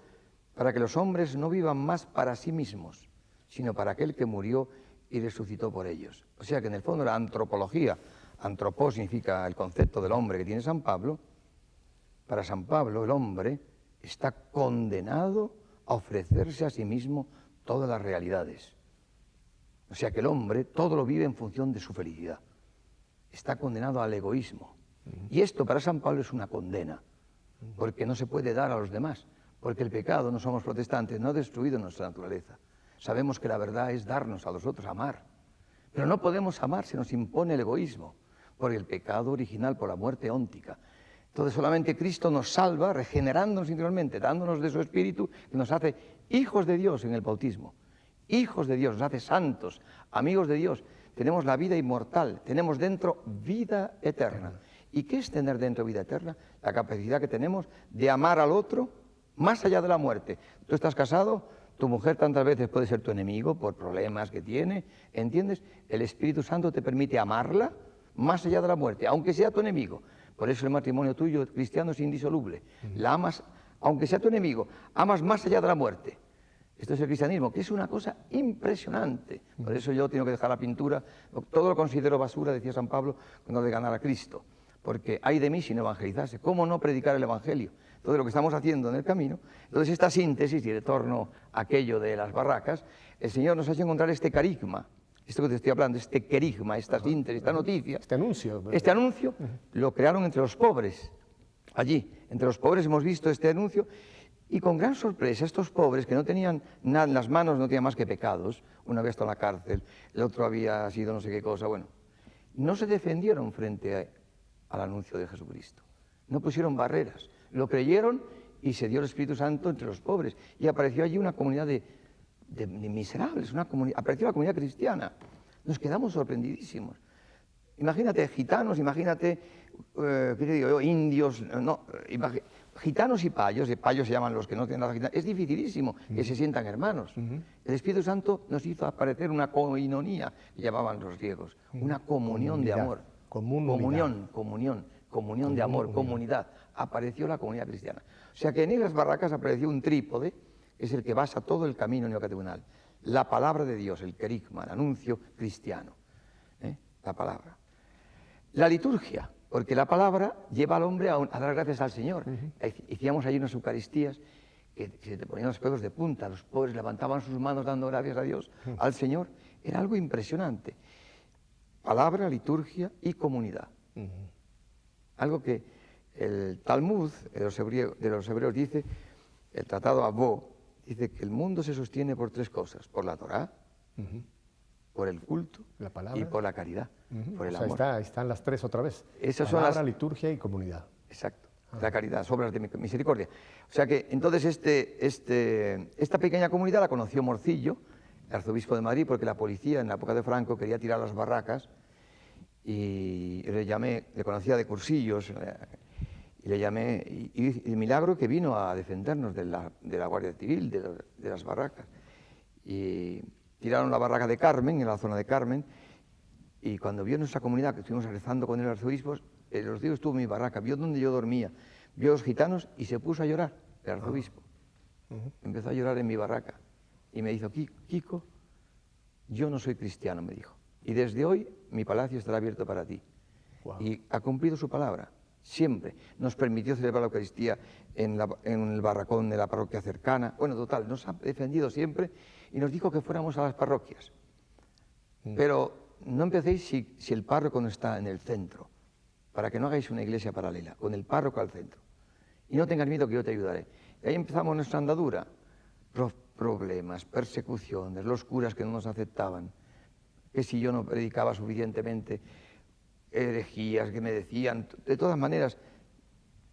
para que los hombres no vivan más para sí mismos, sino para aquel que murió y resucitó por ellos. O sea que en el fondo la antropología, antropos significa el concepto del hombre que tiene San Pablo, para San Pablo el hombre está condenado a ofrecerse a sí mismo todas las realidades. O sea que el hombre todo lo vive en función de su felicidad. Está condenado al egoísmo. Y esto para San Pablo es una condena, porque no se puede dar a los demás, porque el pecado, no somos protestantes, no ha destruido nuestra naturaleza. Sabemos que la verdad es darnos a los otros, amar. Pero no podemos amar, se nos impone el egoísmo, por el pecado original, por la muerte óntica. Entonces solamente Cristo nos salva, regenerándonos interiormente, dándonos de su Espíritu, que nos hace hijos de Dios en el bautismo. Hijos de Dios, nos hace santos, amigos de Dios. Tenemos la vida inmortal, tenemos dentro vida eterna. ¿Y qué es tener dentro vida eterna? La capacidad que tenemos de amar al otro más allá de la muerte. Tú estás casado, tu mujer tantas veces puede ser tu enemigo por problemas que tiene, ¿entiendes? El Espíritu Santo te permite amarla más allá de la muerte, aunque sea tu enemigo. Por eso el matrimonio tuyo, cristiano, es indisoluble. La amas, aunque sea tu enemigo, amas más allá de la muerte. Esto es el cristianismo, que es una cosa impresionante. Por eso yo tengo que dejar la pintura, todo lo considero basura, decía San Pablo, cuando de ganar a Cristo. Porque hay de mí sin evangelizarse. ¿Cómo no predicar el Evangelio? Entonces lo que estamos haciendo en el camino, entonces esta síntesis, y de torno a aquello de las barracas, el Señor nos ha hecho encontrar este carigma, esto que te estoy hablando, este querigma, esta síntesis, esta noticia. Este anuncio. Este anuncio lo crearon entre los pobres, allí. Entre los pobres hemos visto este anuncio, y con gran sorpresa, estos pobres que no tenían nada en las manos, no tenían más que pecados, uno había estado en la cárcel, el otro había sido no sé qué cosa, bueno, no se defendieron frente al anuncio de Jesucristo. No pusieron barreras, lo creyeron y se dio el Espíritu Santo entre los pobres. Y apareció allí una comunidad de miserables, apareció la comunidad cristiana. Nos quedamos sorprendidísimos. Imagínate gitanos, imagínate, ¿qué te digo yo? Indios, no, gitanos y payos se llaman los que no tienen nada gitano. Es dificilísimo que se sientan hermanos. El Espíritu Santo nos hizo aparecer una koinonía, que llamaban los griegos, una comunión de amor. Comunión de amor, comunidad. Apareció la comunidad cristiana. O sea que en las barracas apareció un trípode, que es el que basa todo el camino neocatecumenal. La palabra de Dios, el querigma, el anuncio cristiano. La palabra. La liturgia, porque la palabra lleva al hombre a dar gracias al Señor. Hacíamos ahí unas eucaristías que se te ponían los pelos de punta, los pobres levantaban sus manos dando gracias a Dios, al Señor. Era algo impresionante. Palabra, liturgia y comunidad. Algo que el Talmud de los hebreos dice, el tratado Abó, dice que el mundo se sostiene por tres cosas: por la Torá, por el culto y por la caridad, por el amor. Están las tres otra vez. Esas palabra, son liturgia y comunidad. Exacto, la caridad, obras de misericordia. O sea que entonces esta pequeña comunidad la conoció Morcillo, el arzobispo de Madrid, porque la policía en la época de Franco quería tirar las barracas y le llamé, le conocía de cursillos, y le llamé, y el milagro que vino a defendernos de la Guardia Civil, de las barracas. Y tiraron la barraca de Carmen, en la zona de Carmen, y cuando vio nuestra comunidad, que estuvimos rezando con el arzobispo estuvo en mi barraca, vio donde yo dormía, vio a los gitanos y se puso a llorar, el arzobispo. Empezó a llorar en mi barraca y me dijo: Kiko, yo no soy cristiano, me dijo, y desde hoy mi palacio estará abierto para ti. Wow. Y ha cumplido su palabra. siempre. Nos permitió celebrar la Eucaristía en el barracón de la parroquia cercana. Bueno, total, nos ha defendido siempre y nos dijo que fuéramos a las parroquias. Pero no empecéis si el párroco no está en el centro, para que no hagáis una iglesia paralela, con el párroco al centro. Y no tengas miedo que yo te ayudaré. Y ahí empezamos nuestra andadura. Problemas, persecuciones, los curas que no nos aceptaban, que si yo no predicaba suficientemente, herejías que me decían, de todas maneras,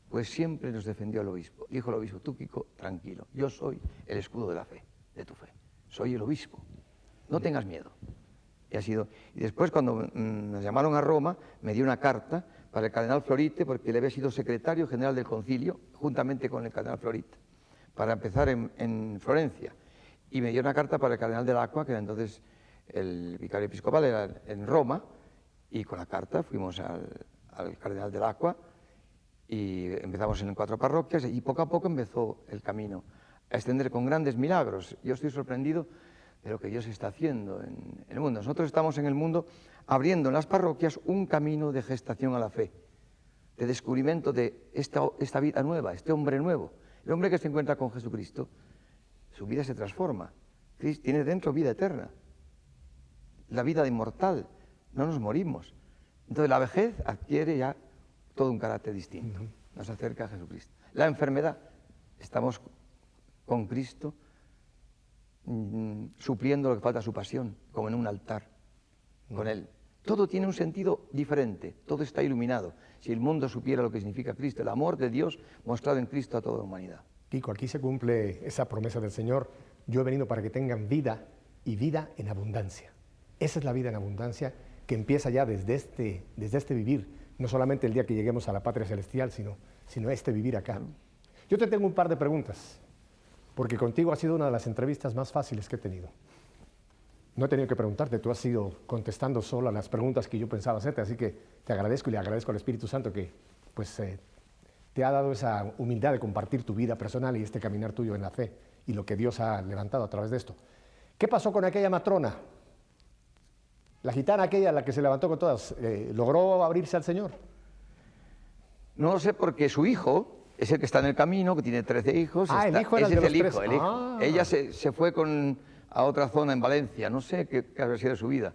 pues siempre nos defendió el obispo. Dijo el obispo: tú, Kiko, tranquilo, yo soy el escudo de la fe, de tu fe, soy el obispo, no tengas miedo. Y ha sido. Y después, cuando nos llamaron a Roma, me dio una carta para el cardenal Florite, porque él había sido secretario general del concilio, juntamente con el cardenal Florite, para empezar en Florencia. Y me dio una carta para el cardenal del Acqua, que era entonces el vicario episcopal, era en Roma, y con la carta fuimos al cardenal del Acqua y empezamos en 4 parroquias, y poco a poco empezó el camino a extender con grandes milagros. Yo estoy sorprendido de lo que Dios está haciendo en el mundo. Nosotros estamos en el mundo abriendo en las parroquias un camino de gestación a la fe, de descubrimiento de esta vida nueva, este hombre nuevo. El hombre que se encuentra con Jesucristo, su vida se transforma. Cristo tiene dentro vida eterna, la vida inmortal, no nos morimos. Entonces la vejez adquiere ya todo un carácter distinto, nos acerca a Jesucristo. La enfermedad, estamos con Cristo, supliendo lo que falta a su pasión, como en un altar, con Él. Todo tiene un sentido diferente, todo está iluminado. Si el mundo supiera lo que significa Cristo, el amor de Dios mostrado en Cristo a toda la humanidad. Kiko, aquí se cumple esa promesa del Señor: yo he venido para que tengan vida y vida en abundancia. Esa es la vida en abundancia que empieza ya desde este vivir, no solamente el día que lleguemos a la patria celestial, sino este vivir acá. Yo te tengo un par de preguntas, porque contigo ha sido una de las entrevistas más fáciles que he tenido. No he tenido que preguntarte, tú has ido contestando solo a las preguntas que yo pensaba hacerte, así que te agradezco y le agradezco al Espíritu Santo que pues, te ha dado esa humildad de compartir tu vida personal y este caminar tuyo en la fe y lo que Dios ha levantado a través de esto. ¿Qué pasó con aquella matrona? La gitana aquella, la que se levantó con todas, ¿logró abrirse al Señor? No lo sé, porque su hijo es el que está en el camino, que tiene 13 hijos. El hijo era el de los 13. El hijo. Ella se fue a otra zona en Valencia, no sé qué habría sido de su vida,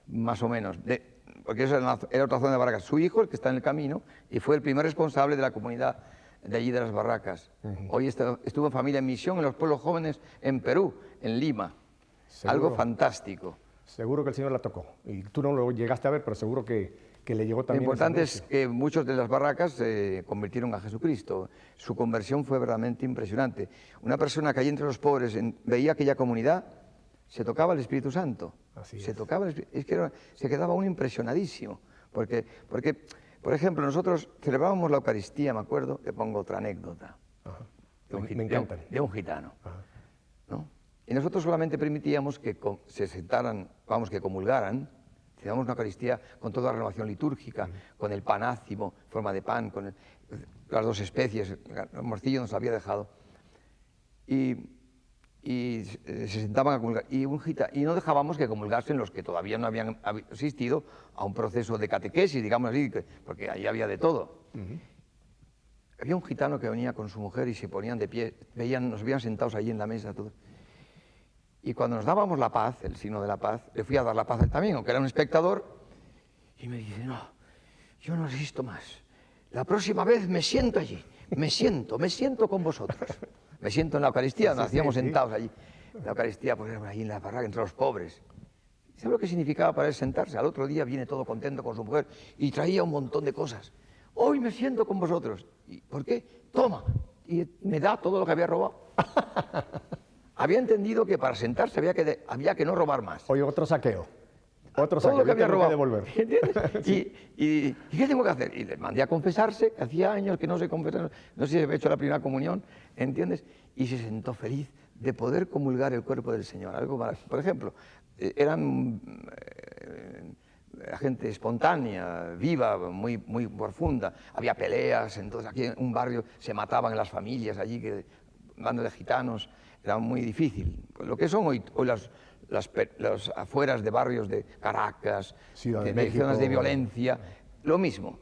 más o menos, porque esa era otra zona de Barracas. Su hijo, el que está en el camino, y fue el primer responsable de la comunidad de allí de las Barracas. Hoy estuvo en familia en misión en los pueblos jóvenes en Perú, en Lima. ¿Seguro? Algo fantástico. Seguro que el Señor la tocó, y tú no lo llegaste a ver, pero seguro que le llegó también. Lo importante es que muchos de las barracas se convirtieron a Jesucristo. Su conversión fue verdaderamente impresionante. Una persona que allí entre los pobres veía aquella comunidad, se tocaba el Espíritu Santo. Se quedaba uno impresionadísimo. Porque, por ejemplo, nosotros celebrábamos la Eucaristía, me acuerdo, te pongo otra anécdota. Me encantan. De un gitano. ¿No? Y nosotros solamente permitíamos que se sentaran, que comulgaran. Hacíamos una Eucaristía con toda la renovación litúrgica, con el panácimo, forma de pan, con las 2 especies, el morcillo nos había dejado. Y se sentaban a comulgar. Y no dejábamos que comulgasen los que todavía no habían asistido a un proceso de catequesis, digamos así, porque ahí había de todo. Había un gitano que venía con su mujer y se ponían de pie, nos veían sentados allí en la mesa todos. Y cuando nos dábamos la paz, el signo de la paz, le fui a dar la paz a él también, aunque era un espectador, y me dice: no, yo no resisto más. La próxima vez me siento allí, me siento con vosotros. Me siento en la Eucaristía, nos hacíamos sentados allí. La Eucaristía, pues era allí en la barraca, entre los pobres. ¿Sabe lo que significaba para él sentarse? Al otro día viene todo contento con su mujer y traía un montón de cosas. Hoy me siento con vosotros. ¿Y por qué? Toma. Y me da todo lo que había robado. Había entendido que para sentarse había que no robar más. Oye, otro saqueo. Otro todo saqueo. Lo que había robado. Que devolver. ¿Entiendes? ¿Y qué tengo que hacer? Y le mandé a confesarse, que hacía años que no se confesaba, no sé si había hecho la primera comunión, ¿entiendes? Y se sentó feliz de poder comulgar el cuerpo del Señor. Algo por ejemplo, eran gente espontánea, viva, muy profunda. Había peleas, entonces aquí en un barrio se mataban las familias allí, bando de gitanos. Era muy difícil. Lo que son hoy las afueras de barrios de Caracas, Ciudad de de México, zonas de violencia, lo mismo.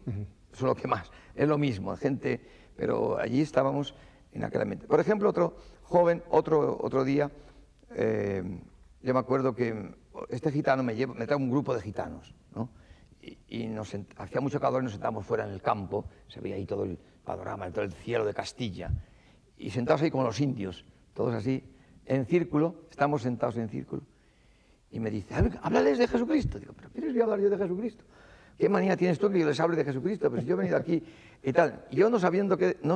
solo que más, es lo mismo, gente, pero allí estábamos en aquel ambiente. Por ejemplo, otro joven, otro día, yo me acuerdo que este gitano me trae un grupo de gitanos, ¿no? Y hacía mucho calor y nos sentábamos fuera en el campo, se veía ahí todo el panorama, todo el cielo de Castilla, y sentados ahí como los indios, todos así, en círculo, estamos sentados en círculo, y me dice, háblales de Jesucristo. Digo, ¿pero quieres hablar yo de Jesucristo? ¿Qué manía tienes tú que yo les hable de Jesucristo? Pero si yo he venido aquí y tal. Y yo no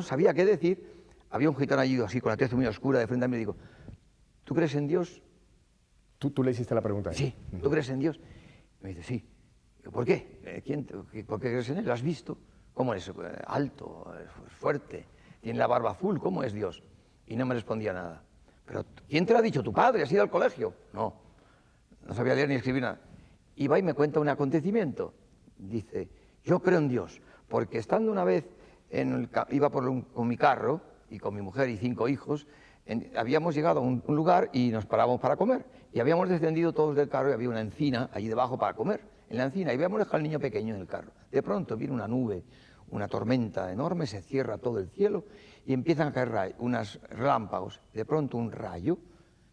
sabía qué decir, había un gitano allí así, con la tez muy oscura, de frente a mí, y digo, ¿tú crees en Dios? ¿Tú le hiciste la pregunta? Sí, ¿tú crees en Dios? Y me dice, sí. Digo, ¿por qué? ¿Por qué crees en él? ¿Lo has visto? ¿Cómo es? Alto, fuerte, tiene la barba azul, ¿cómo es Dios? Y no me respondía nada. ¿Pero quién te lo ha dicho? ¿Tu padre? ¿Has ido al colegio? No sabía leer ni escribir nada. Y va y me cuenta un acontecimiento. Dice, yo creo en Dios, porque estando una vez, iba con mi carro, y con mi mujer y 5 hijos, habíamos llegado a un lugar y nos parábamos para comer. Y habíamos descendido todos del carro y había una encina allí debajo para comer, en la encina, y habíamos dejado al niño pequeño en el carro. De pronto viene una nube, una tormenta enorme, se cierra todo el cielo y empiezan a caer unos relámpagos. De pronto un rayo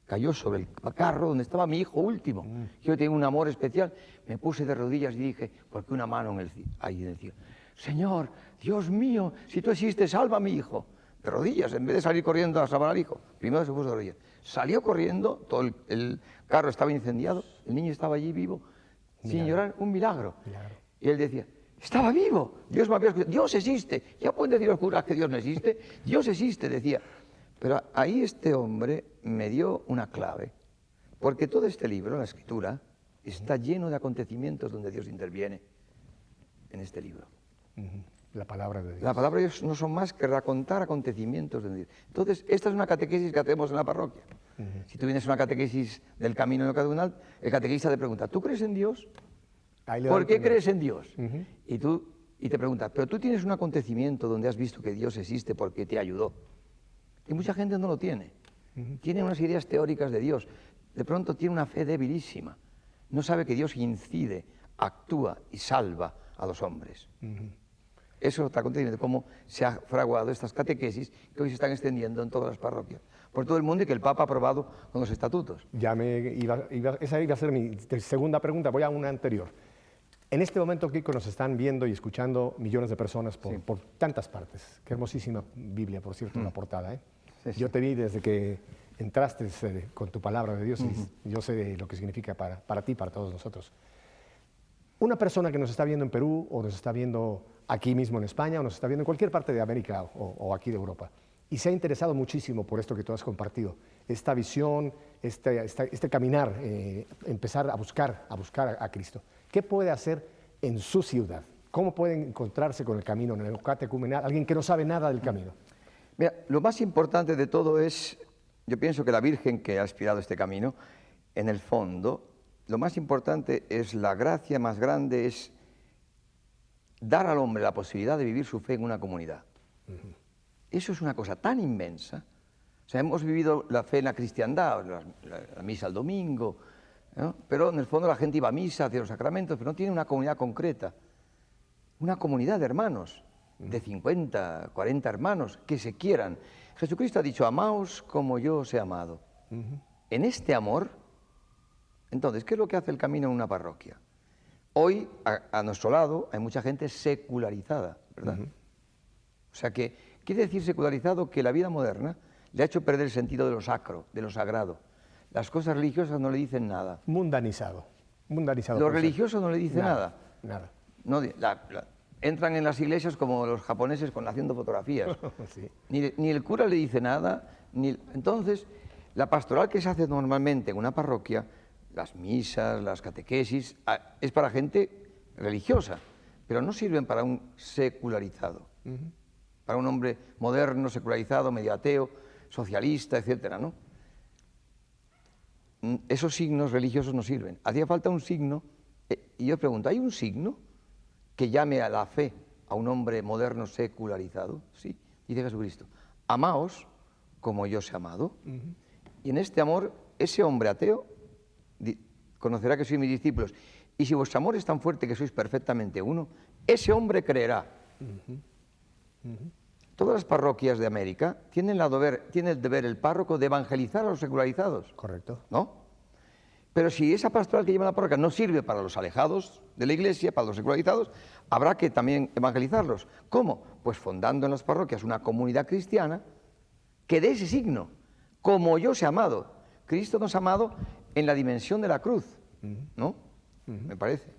cayó sobre el carro donde estaba mi hijo último. Yo tenía un amor especial, me puse de rodillas y dije, porque una mano ahí en el cielo, Señor, Dios mío, si tú existes, salva a mi hijo. De rodillas, en vez de salir corriendo a salvar al hijo, primero se puso de rodillas. Salió corriendo, todo el carro estaba incendiado, el niño estaba allí vivo, sin llorar, un milagro. Y él decía, estaba vivo, Dios me había escuchado, Dios existe. Ya pueden decir los curas que Dios no existe, Dios existe, decía. Pero ahí este hombre me dio una clave, porque todo este libro, la Escritura, está lleno de acontecimientos donde Dios interviene en este libro. La palabra de Dios. La palabra de Dios no son más que racontar acontecimientos de Dios. Entonces, esta es una catequesis que hacemos en la parroquia. Si tú vienes a una catequesis del Camino Neocatedral, el catequista te pregunta, ¿tú crees en Dios? ¿Por qué crees en Dios? Y te pregunta, pero tú tienes un acontecimiento donde has visto que Dios existe porque te ayudó. Y mucha gente no lo tiene. Tiene unas ideas teóricas de Dios. De pronto tiene una fe debilísima. No sabe que Dios incide, actúa y salva a los hombres. Eso es otro acontecimiento, cómo se ha fraguado estas catequesis que hoy se están extendiendo en todas las parroquias, por todo el mundo, y que el Papa ha aprobado con los estatutos. Esa iba a ser mi segunda pregunta, voy a una anterior. En este momento, Kiko, nos están viendo y escuchando millones de personas por tantas partes. Qué hermosísima Biblia, por cierto, la portada, ¿eh? Sí, sí. Yo te vi desde que entraste con tu palabra de Dios y yo sé lo que significa para ti, para todos nosotros. Una persona que nos está viendo en Perú o nos está viendo aquí mismo en España o nos está viendo en cualquier parte de América o aquí de Europa y se ha interesado muchísimo por esto que tú has compartido, esta visión, este caminar, empezar a buscar a Cristo. ¿Qué puede hacer en su ciudad? ¿Cómo puede encontrarse con el camino neocatecumenal? Alguien que no sabe nada del camino. Mira, lo más importante de todo es, yo pienso que la Virgen que ha inspirado este camino, en el fondo, lo más importante es la gracia más grande, es dar al hombre la posibilidad de vivir su fe en una comunidad. Eso es una cosa tan inmensa. O sea, hemos vivido la fe en la cristiandad, la misa el domingo, ¿no? Pero en el fondo la gente iba a misa, hacía los sacramentos, pero no tiene una comunidad concreta. Una comunidad de hermanos, de 50, 40 hermanos, que se quieran. Jesucristo ha dicho, amaos como yo os he amado. En este amor, entonces, ¿qué es lo que hace el camino en una parroquia? Hoy, a nuestro lado, hay mucha gente secularizada, ¿verdad? O sea que, quiere decir secularizado que la vida moderna le ha hecho perder el sentido de lo sacro, de lo sagrado. Las cosas religiosas no le dicen nada. Mundanizado. Lo religioso no le dice nada. Nada. No, entran en las iglesias como los japoneses haciendo fotografías. Sí. Ni el cura le dice nada. Entonces, la pastoral que se hace normalmente en una parroquia, las misas, las catequesis, es para gente religiosa, pero no sirven para un secularizado, para un hombre moderno, secularizado, medio ateo, socialista, etcétera, ¿no? Esos signos religiosos no sirven. Hacía falta un signo, y yo pregunto, ¿hay un signo que llame a la fe a un hombre moderno secularizado? Sí, dice Jesucristo, amaos como yo os he amado. Y en este amor, ese hombre ateo conocerá que sois mis discípulos. Y si vuestro amor es tan fuerte que sois perfectamente uno, ese hombre creerá Todas las parroquias de América tiene el deber el párroco de evangelizar a los secularizados. Correcto. ¿No? Pero si esa pastoral que lleva la parroquia no sirve para los alejados de la iglesia, para los secularizados, habrá que también evangelizarlos. ¿Cómo? Pues fundando en las parroquias una comunidad cristiana que dé ese signo, como yo os he amado. Cristo nos ha amado en la dimensión de la cruz, ¿no? Me parece.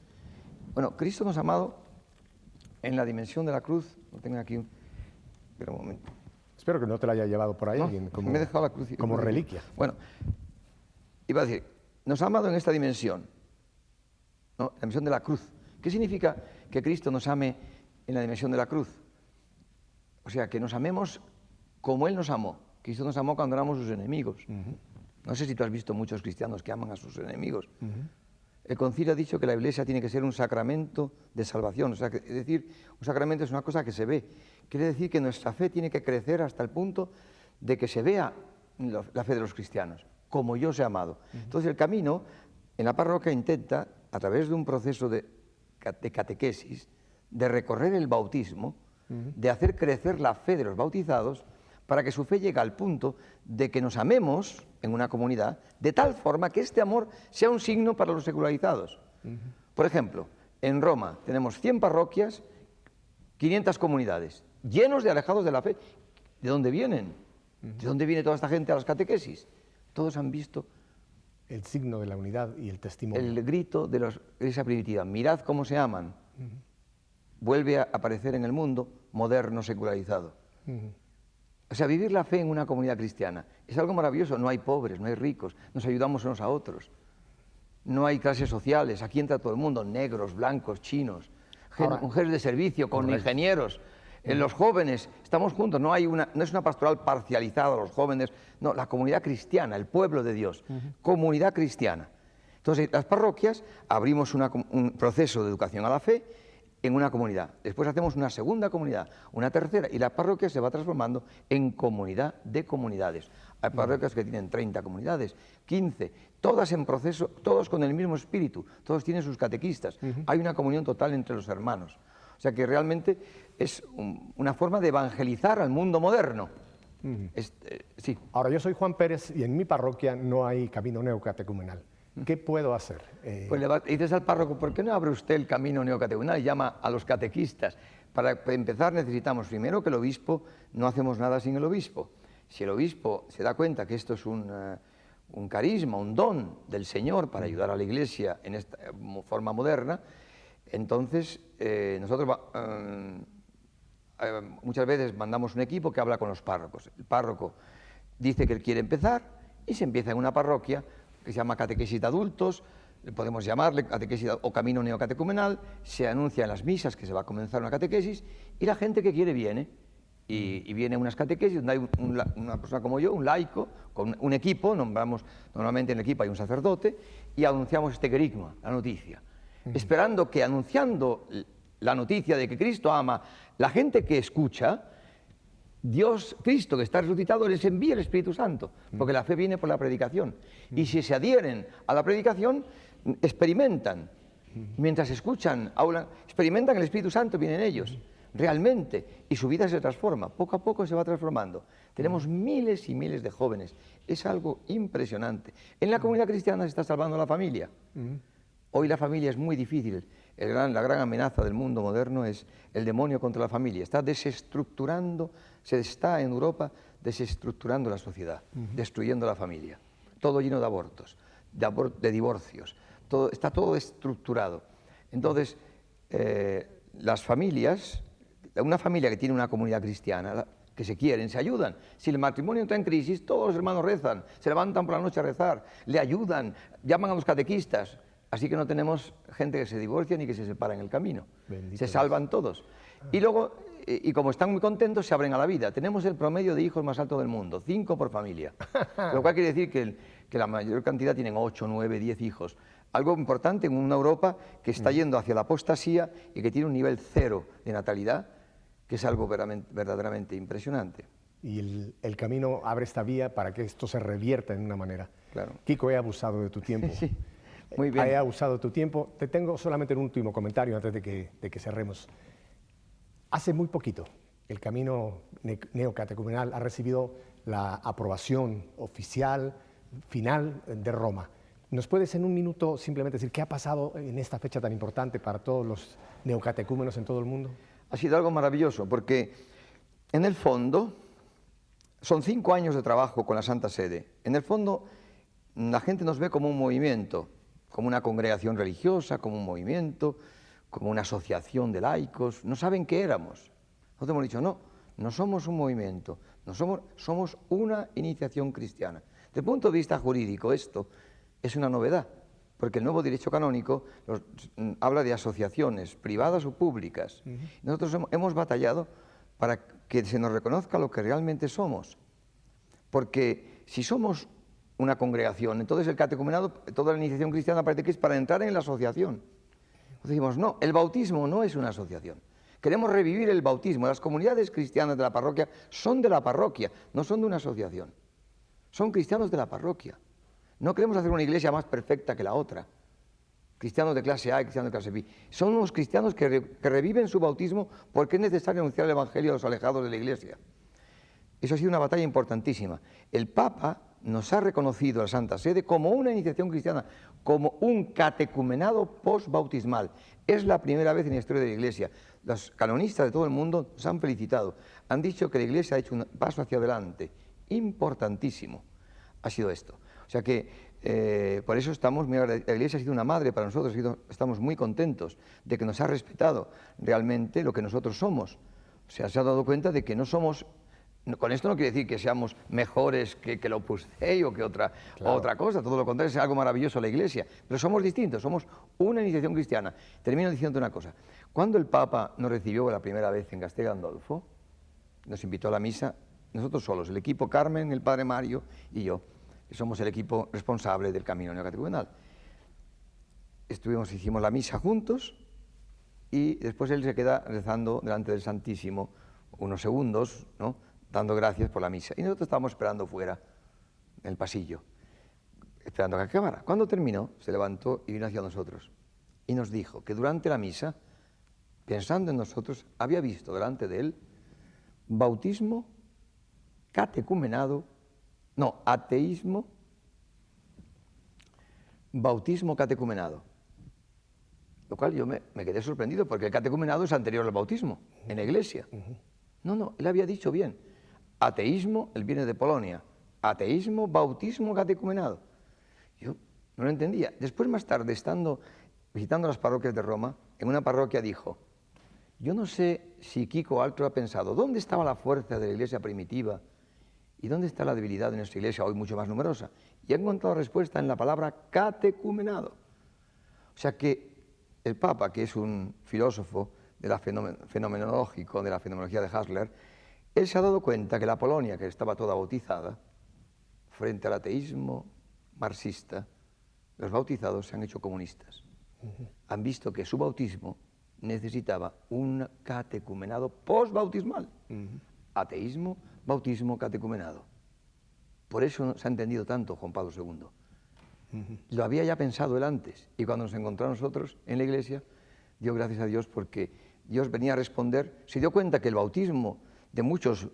Bueno, Cristo nos ha amado en la dimensión de la cruz. No tengo aquí Espera un momento. Espero que no te la haya llevado por ahí No, alguien como, me he dejado la cruz como reliquia. Bueno, iba a decir, nos ha amado en esta dimensión, ¿no? La dimensión de la cruz. ¿Qué significa que Cristo nos ame en la dimensión de la cruz? O sea, que nos amemos como Él nos amó. Cristo nos amó cuando éramos sus enemigos. No sé si tú has visto muchos cristianos que aman a sus enemigos. El concilio ha dicho que la iglesia tiene que ser un sacramento de salvación. O sea, es decir, un sacramento es una cosa que se ve. Quiere decir que nuestra fe tiene que crecer hasta el punto de que se vea la fe de los cristianos, como yo os he amado. Entonces el camino en la parroquia intenta, a través de un proceso de catequesis, de recorrer el bautismo, de hacer crecer la fe de los bautizados, para que su fe llegue al punto de que nos amemos en una comunidad, de tal forma que este amor sea un signo para los secularizados. Por ejemplo, en Roma tenemos 100 parroquias, 500 comunidades, llenos de alejados de la fe. ¿De dónde vienen? ¿De dónde viene toda esta gente a las catequesis? Todos han visto el signo de la unidad y el testimonio. El grito de la iglesia primitiva, mirad cómo se aman, vuelve a aparecer en el mundo moderno, secularizado. O sea, vivir la fe en una comunidad cristiana es algo maravilloso. No hay pobres, no hay ricos, nos ayudamos unos a otros. No hay clases sociales, aquí entra todo el mundo, negros, blancos, chinos, mujeres de servicio, con ingenieros. Los jóvenes, estamos juntos, no es una pastoral parcializada a los jóvenes, no, la comunidad cristiana, el pueblo de Dios, comunidad cristiana. Entonces, las parroquias abrimos un proceso de educación a la fe en una comunidad. Después hacemos una segunda comunidad, una tercera, y la parroquia se va transformando en comunidad de comunidades. Hay parroquias que tienen 30 comunidades, 15, todas en proceso, todos con el mismo espíritu, todos tienen sus catequistas. Hay una comunión total entre los hermanos. O sea que realmente es una forma de evangelizar al mundo moderno. Sí. Ahora, yo soy Juan Pérez y en mi parroquia no hay camino neocatecumenal. ¿Qué puedo hacer? Pues le dices al párroco, ¿por qué no abre usted el camino neocatecumenal y llama a los catequistas? Para empezar necesitamos primero que el obispo, no hacemos nada sin el obispo. Si el obispo se da cuenta que esto es un carisma, un don del Señor para ayudar a la Iglesia en esta forma moderna, entonces nosotros muchas veces mandamos un equipo que habla con los párrocos. El párroco dice que él quiere empezar y se empieza en una parroquia que se llama catequesis de adultos, podemos llamarle catequesis o camino neocatecumenal, se anuncia en las misas que se va a comenzar una catequesis y la gente que quiere viene. Y viene a unas catequesis donde hay una persona como yo, un laico, con un equipo, nombramos, normalmente en el equipo hay un sacerdote, y anunciamos este querigma, la noticia, esperando que anunciando la noticia de que Cristo ama, la gente que escucha, Dios, Cristo que está resucitado, les envía el Espíritu Santo, porque la fe viene por la predicación. Y si se adhieren a la predicación, experimentan. Mientras escuchan, experimentan el Espíritu Santo, vienen ellos, realmente, y su vida se transforma, poco a poco se va transformando. Tenemos miles y miles de jóvenes, es algo impresionante. En la comunidad cristiana se está salvando la familia. Hoy la familia es muy difícil. La gran amenaza del mundo moderno es el demonio contra la familia. Está desestructurando, se está en Europa desestructurando la sociedad, destruyendo la familia. Todo lleno de abortos, de divorcios, está todo estructurado. Entonces, las familias, una familia que tiene una comunidad cristiana, que se quieren, se ayudan. Si el matrimonio entra en crisis, todos los hermanos rezan, se levantan por la noche a rezar, le ayudan, llaman a los catequistas. Así que no tenemos gente que se divorcia ni que se separa en el camino. Bendito se salvan todos. Y luego, como están muy contentos, se abren a la vida. Tenemos el promedio de hijos más alto del mundo, 5 por familia. Lo cual quiere decir que la mayor cantidad tienen 8, 9, 10 hijos. Algo importante en una Europa que está yendo hacia la apostasía y que tiene un nivel 0 de natalidad, que es algo verdaderamente impresionante. Y el camino abre esta vía para que esto se revierta en una manera. Claro. Kiko, he abusado de tu tiempo. Sí. Muy bien. He abusado de tu tiempo. Te tengo solamente un último comentario antes de que cerremos. Hace muy poquito, el camino neocatecumenal ha recibido la aprobación oficial, final de Roma. ¿Nos puedes en un minuto simplemente decir qué ha pasado en esta fecha tan importante para todos los neocatecúmenos en todo el mundo? Ha sido algo maravilloso, porque en el fondo son 5 años de trabajo con la Santa Sede. En el fondo la gente nos ve como un movimiento, como una congregación religiosa, como un movimiento, como una asociación de laicos. No saben qué éramos. Nosotros hemos dicho, no somos un movimiento, somos una iniciación cristiana. Desde el punto de vista jurídico esto es una novedad, porque el nuevo derecho canónico habla de asociaciones privadas o públicas. Nosotros hemos batallado para que se nos reconozca lo que realmente somos, porque si somos una congregación, entonces el catecumenado, toda la iniciación cristiana parece que es para entrar en la asociación. Entonces decimos, no, el bautismo no es una asociación. Queremos revivir el bautismo. Las comunidades cristianas de la parroquia son de la parroquia, no son de una asociación. Son cristianos de la parroquia. No queremos hacer una iglesia más perfecta que la otra. Cristianos de clase A y cristianos de clase B. Son unos cristianos que reviven su bautismo porque es necesario anunciar el Evangelio a los alejados de la iglesia. Eso ha sido una batalla importantísima. El Papa nos ha reconocido a la Santa Sede como una iniciación cristiana, como un catecumenado postbautismal. Es la primera vez en la historia de la Iglesia. Los canonistas de todo el mundo nos han felicitado. Han dicho que la Iglesia ha hecho un paso hacia adelante. Importantísimo ha sido esto. O sea que por eso estamos, mira, la Iglesia ha sido una madre para nosotros, estamos muy contentos de que nos ha respetado realmente lo que nosotros somos. O sea, se ha dado cuenta de que no somos... Con esto no quiere decir que seamos mejores que el Opus Dei o que otra cosa, todo lo contrario, es algo maravilloso la Iglesia, pero somos distintos, somos una iniciación cristiana. Termino diciendo una cosa, cuando el Papa nos recibió la primera vez en Castel Gandolfo, nos invitó a la misa, nosotros solos, el equipo Carmen, el Padre Mario y yo, que somos el equipo responsable del camino neocatecumenal. Hicimos la misa juntos y después él se queda rezando delante del Santísimo unos segundos, ¿no?, dando gracias por la misa. Y nosotros estábamos esperando fuera, en el pasillo, esperando a que acabara. Cuando terminó, se levantó y vino hacia nosotros. Y nos dijo que durante la misa, pensando en nosotros, había visto delante de él bautismo, ateísmo, bautismo catecumenado. Lo cual yo me quedé sorprendido, porque el catecumenado es anterior al bautismo, en la Iglesia. No, él había dicho bien. Ateísmo, él viene de Polonia. Ateísmo, bautismo, catecumenado. Yo no lo entendía. Después, más tarde, visitando las parroquias de Roma, en una parroquia dijo, yo no sé si Kiko Altro ha pensado, ¿dónde estaba la fuerza de la Iglesia primitiva y dónde está la debilidad de nuestra Iglesia, hoy mucho más numerosa? Y ha encontrado respuesta en la palabra catecumenado. O sea que el Papa, que es un filósofo fenomenológico, de la fenomenología de Husserl, él se ha dado cuenta que la Polonia, que estaba toda bautizada, frente al ateísmo marxista, los bautizados se han hecho comunistas. Han visto que su bautismo necesitaba un catecumenado postbautismal. Ateísmo, bautismo, catecumenado. Por eso se ha entendido tanto Juan Pablo II. Lo había ya pensado él antes, y cuando nos encontró a nosotros en la iglesia, dio gracias a Dios porque Dios venía a responder. Se dio cuenta que el bautismo de muchos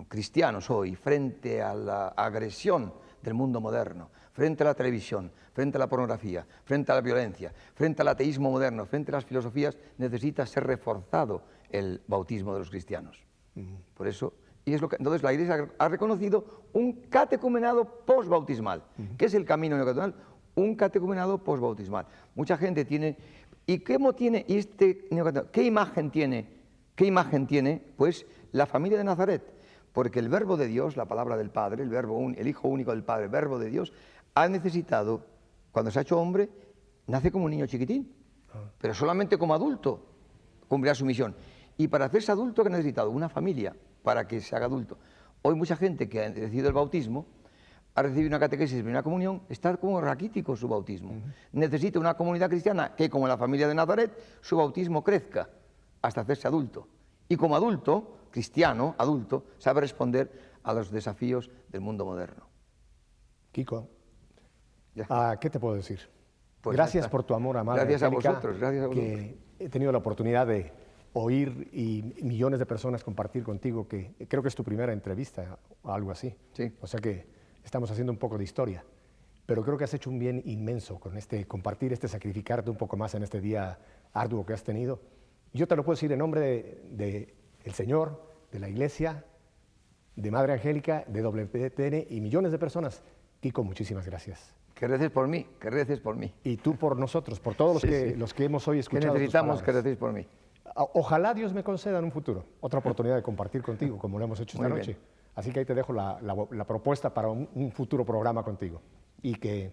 cristianos hoy, frente a la agresión del mundo moderno, frente a la televisión, frente a la pornografía, frente a la violencia, frente al ateísmo moderno, frente a las filosofías, necesita ser reforzado el bautismo de los cristianos. Por eso, entonces la Iglesia ha reconocido un catecumenado postbautismal. ¿Qué es el camino neocatecumenal? Un catecumenado postbautismal. Mucha gente tiene... ¿Y cómo tiene este neocatecumenado? ¿Qué imagen tiene? ¿Qué imagen tiene? Pues la familia de Nazaret, porque el Verbo de Dios, la palabra del Padre, el Hijo único del Padre, el Verbo de Dios, ha necesitado, cuando se ha hecho hombre, nace como un niño chiquitín, pero solamente como adulto cumplirá su misión. Y para hacerse adulto, ¿qué ha necesitado? Una familia para que se haga adulto. Hoy mucha gente que ha recibido el bautismo, ha recibido una catequesis y una comunión, está como raquítico su bautismo. Necesita una comunidad cristiana que, como la familia de Nazaret, su bautismo crezca hasta hacerse adulto. Y como adulto, cristiano, adulto, sabe responder a los desafíos del mundo moderno. Kiko, Ya. ¿qué te puedo decir? Pues gracias por tu amor a Madre Gracias a Angélica, vosotros, gracias a vosotros. que he tenido la oportunidad de oír y millones de personas compartir contigo, que creo que es tu primera entrevista o algo así. Sí. O sea que estamos haciendo un poco de historia. Pero creo que has hecho un bien inmenso con compartir, sacrificarte un poco más en este día arduo que has tenido. Yo te lo puedo decir en nombre del Señor, de la Iglesia, de Madre Angélica, de WTN y millones de personas. Kiko, muchísimas gracias. Que reces por mí, que reces por mí. Y tú por nosotros, por todos los que hemos hoy Que escuchado. necesitamos que recéis por mí. Ojalá Dios me conceda en un futuro otra oportunidad de compartir contigo, como lo hemos hecho esta Muy noche. bien. Así que ahí te dejo la propuesta para un futuro programa contigo. Y que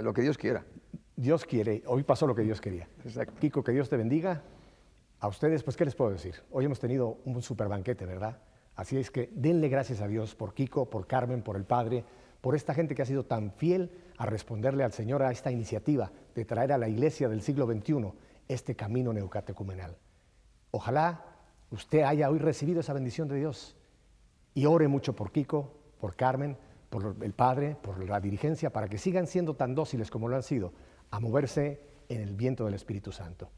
Lo que Dios quiera. Dios quiere, hoy pasó lo que Dios quería. Exacto. Kiko, que Dios te bendiga. A ustedes, pues, ¿qué les puedo decir? Hoy hemos tenido un super banquete, ¿verdad? Así es que denle gracias a Dios por Kiko, por Carmen, por el Padre, por esta gente que ha sido tan fiel a responderle al Señor a esta iniciativa de traer a la iglesia del siglo XXI este camino neocatecumenal. Ojalá usted haya hoy recibido esa bendición de Dios y ore mucho por Kiko, por Carmen, por el Padre, por la dirigencia, para que sigan siendo tan dóciles como lo han sido, a moverse en el viento del Espíritu Santo.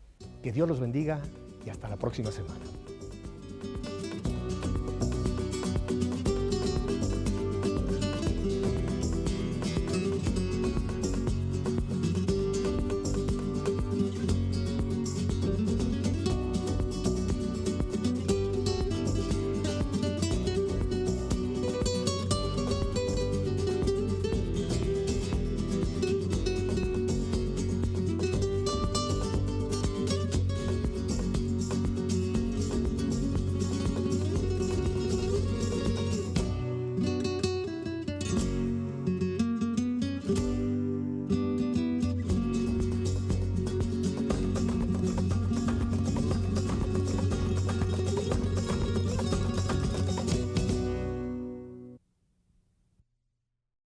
Que Dios los bendiga y hasta la próxima semana.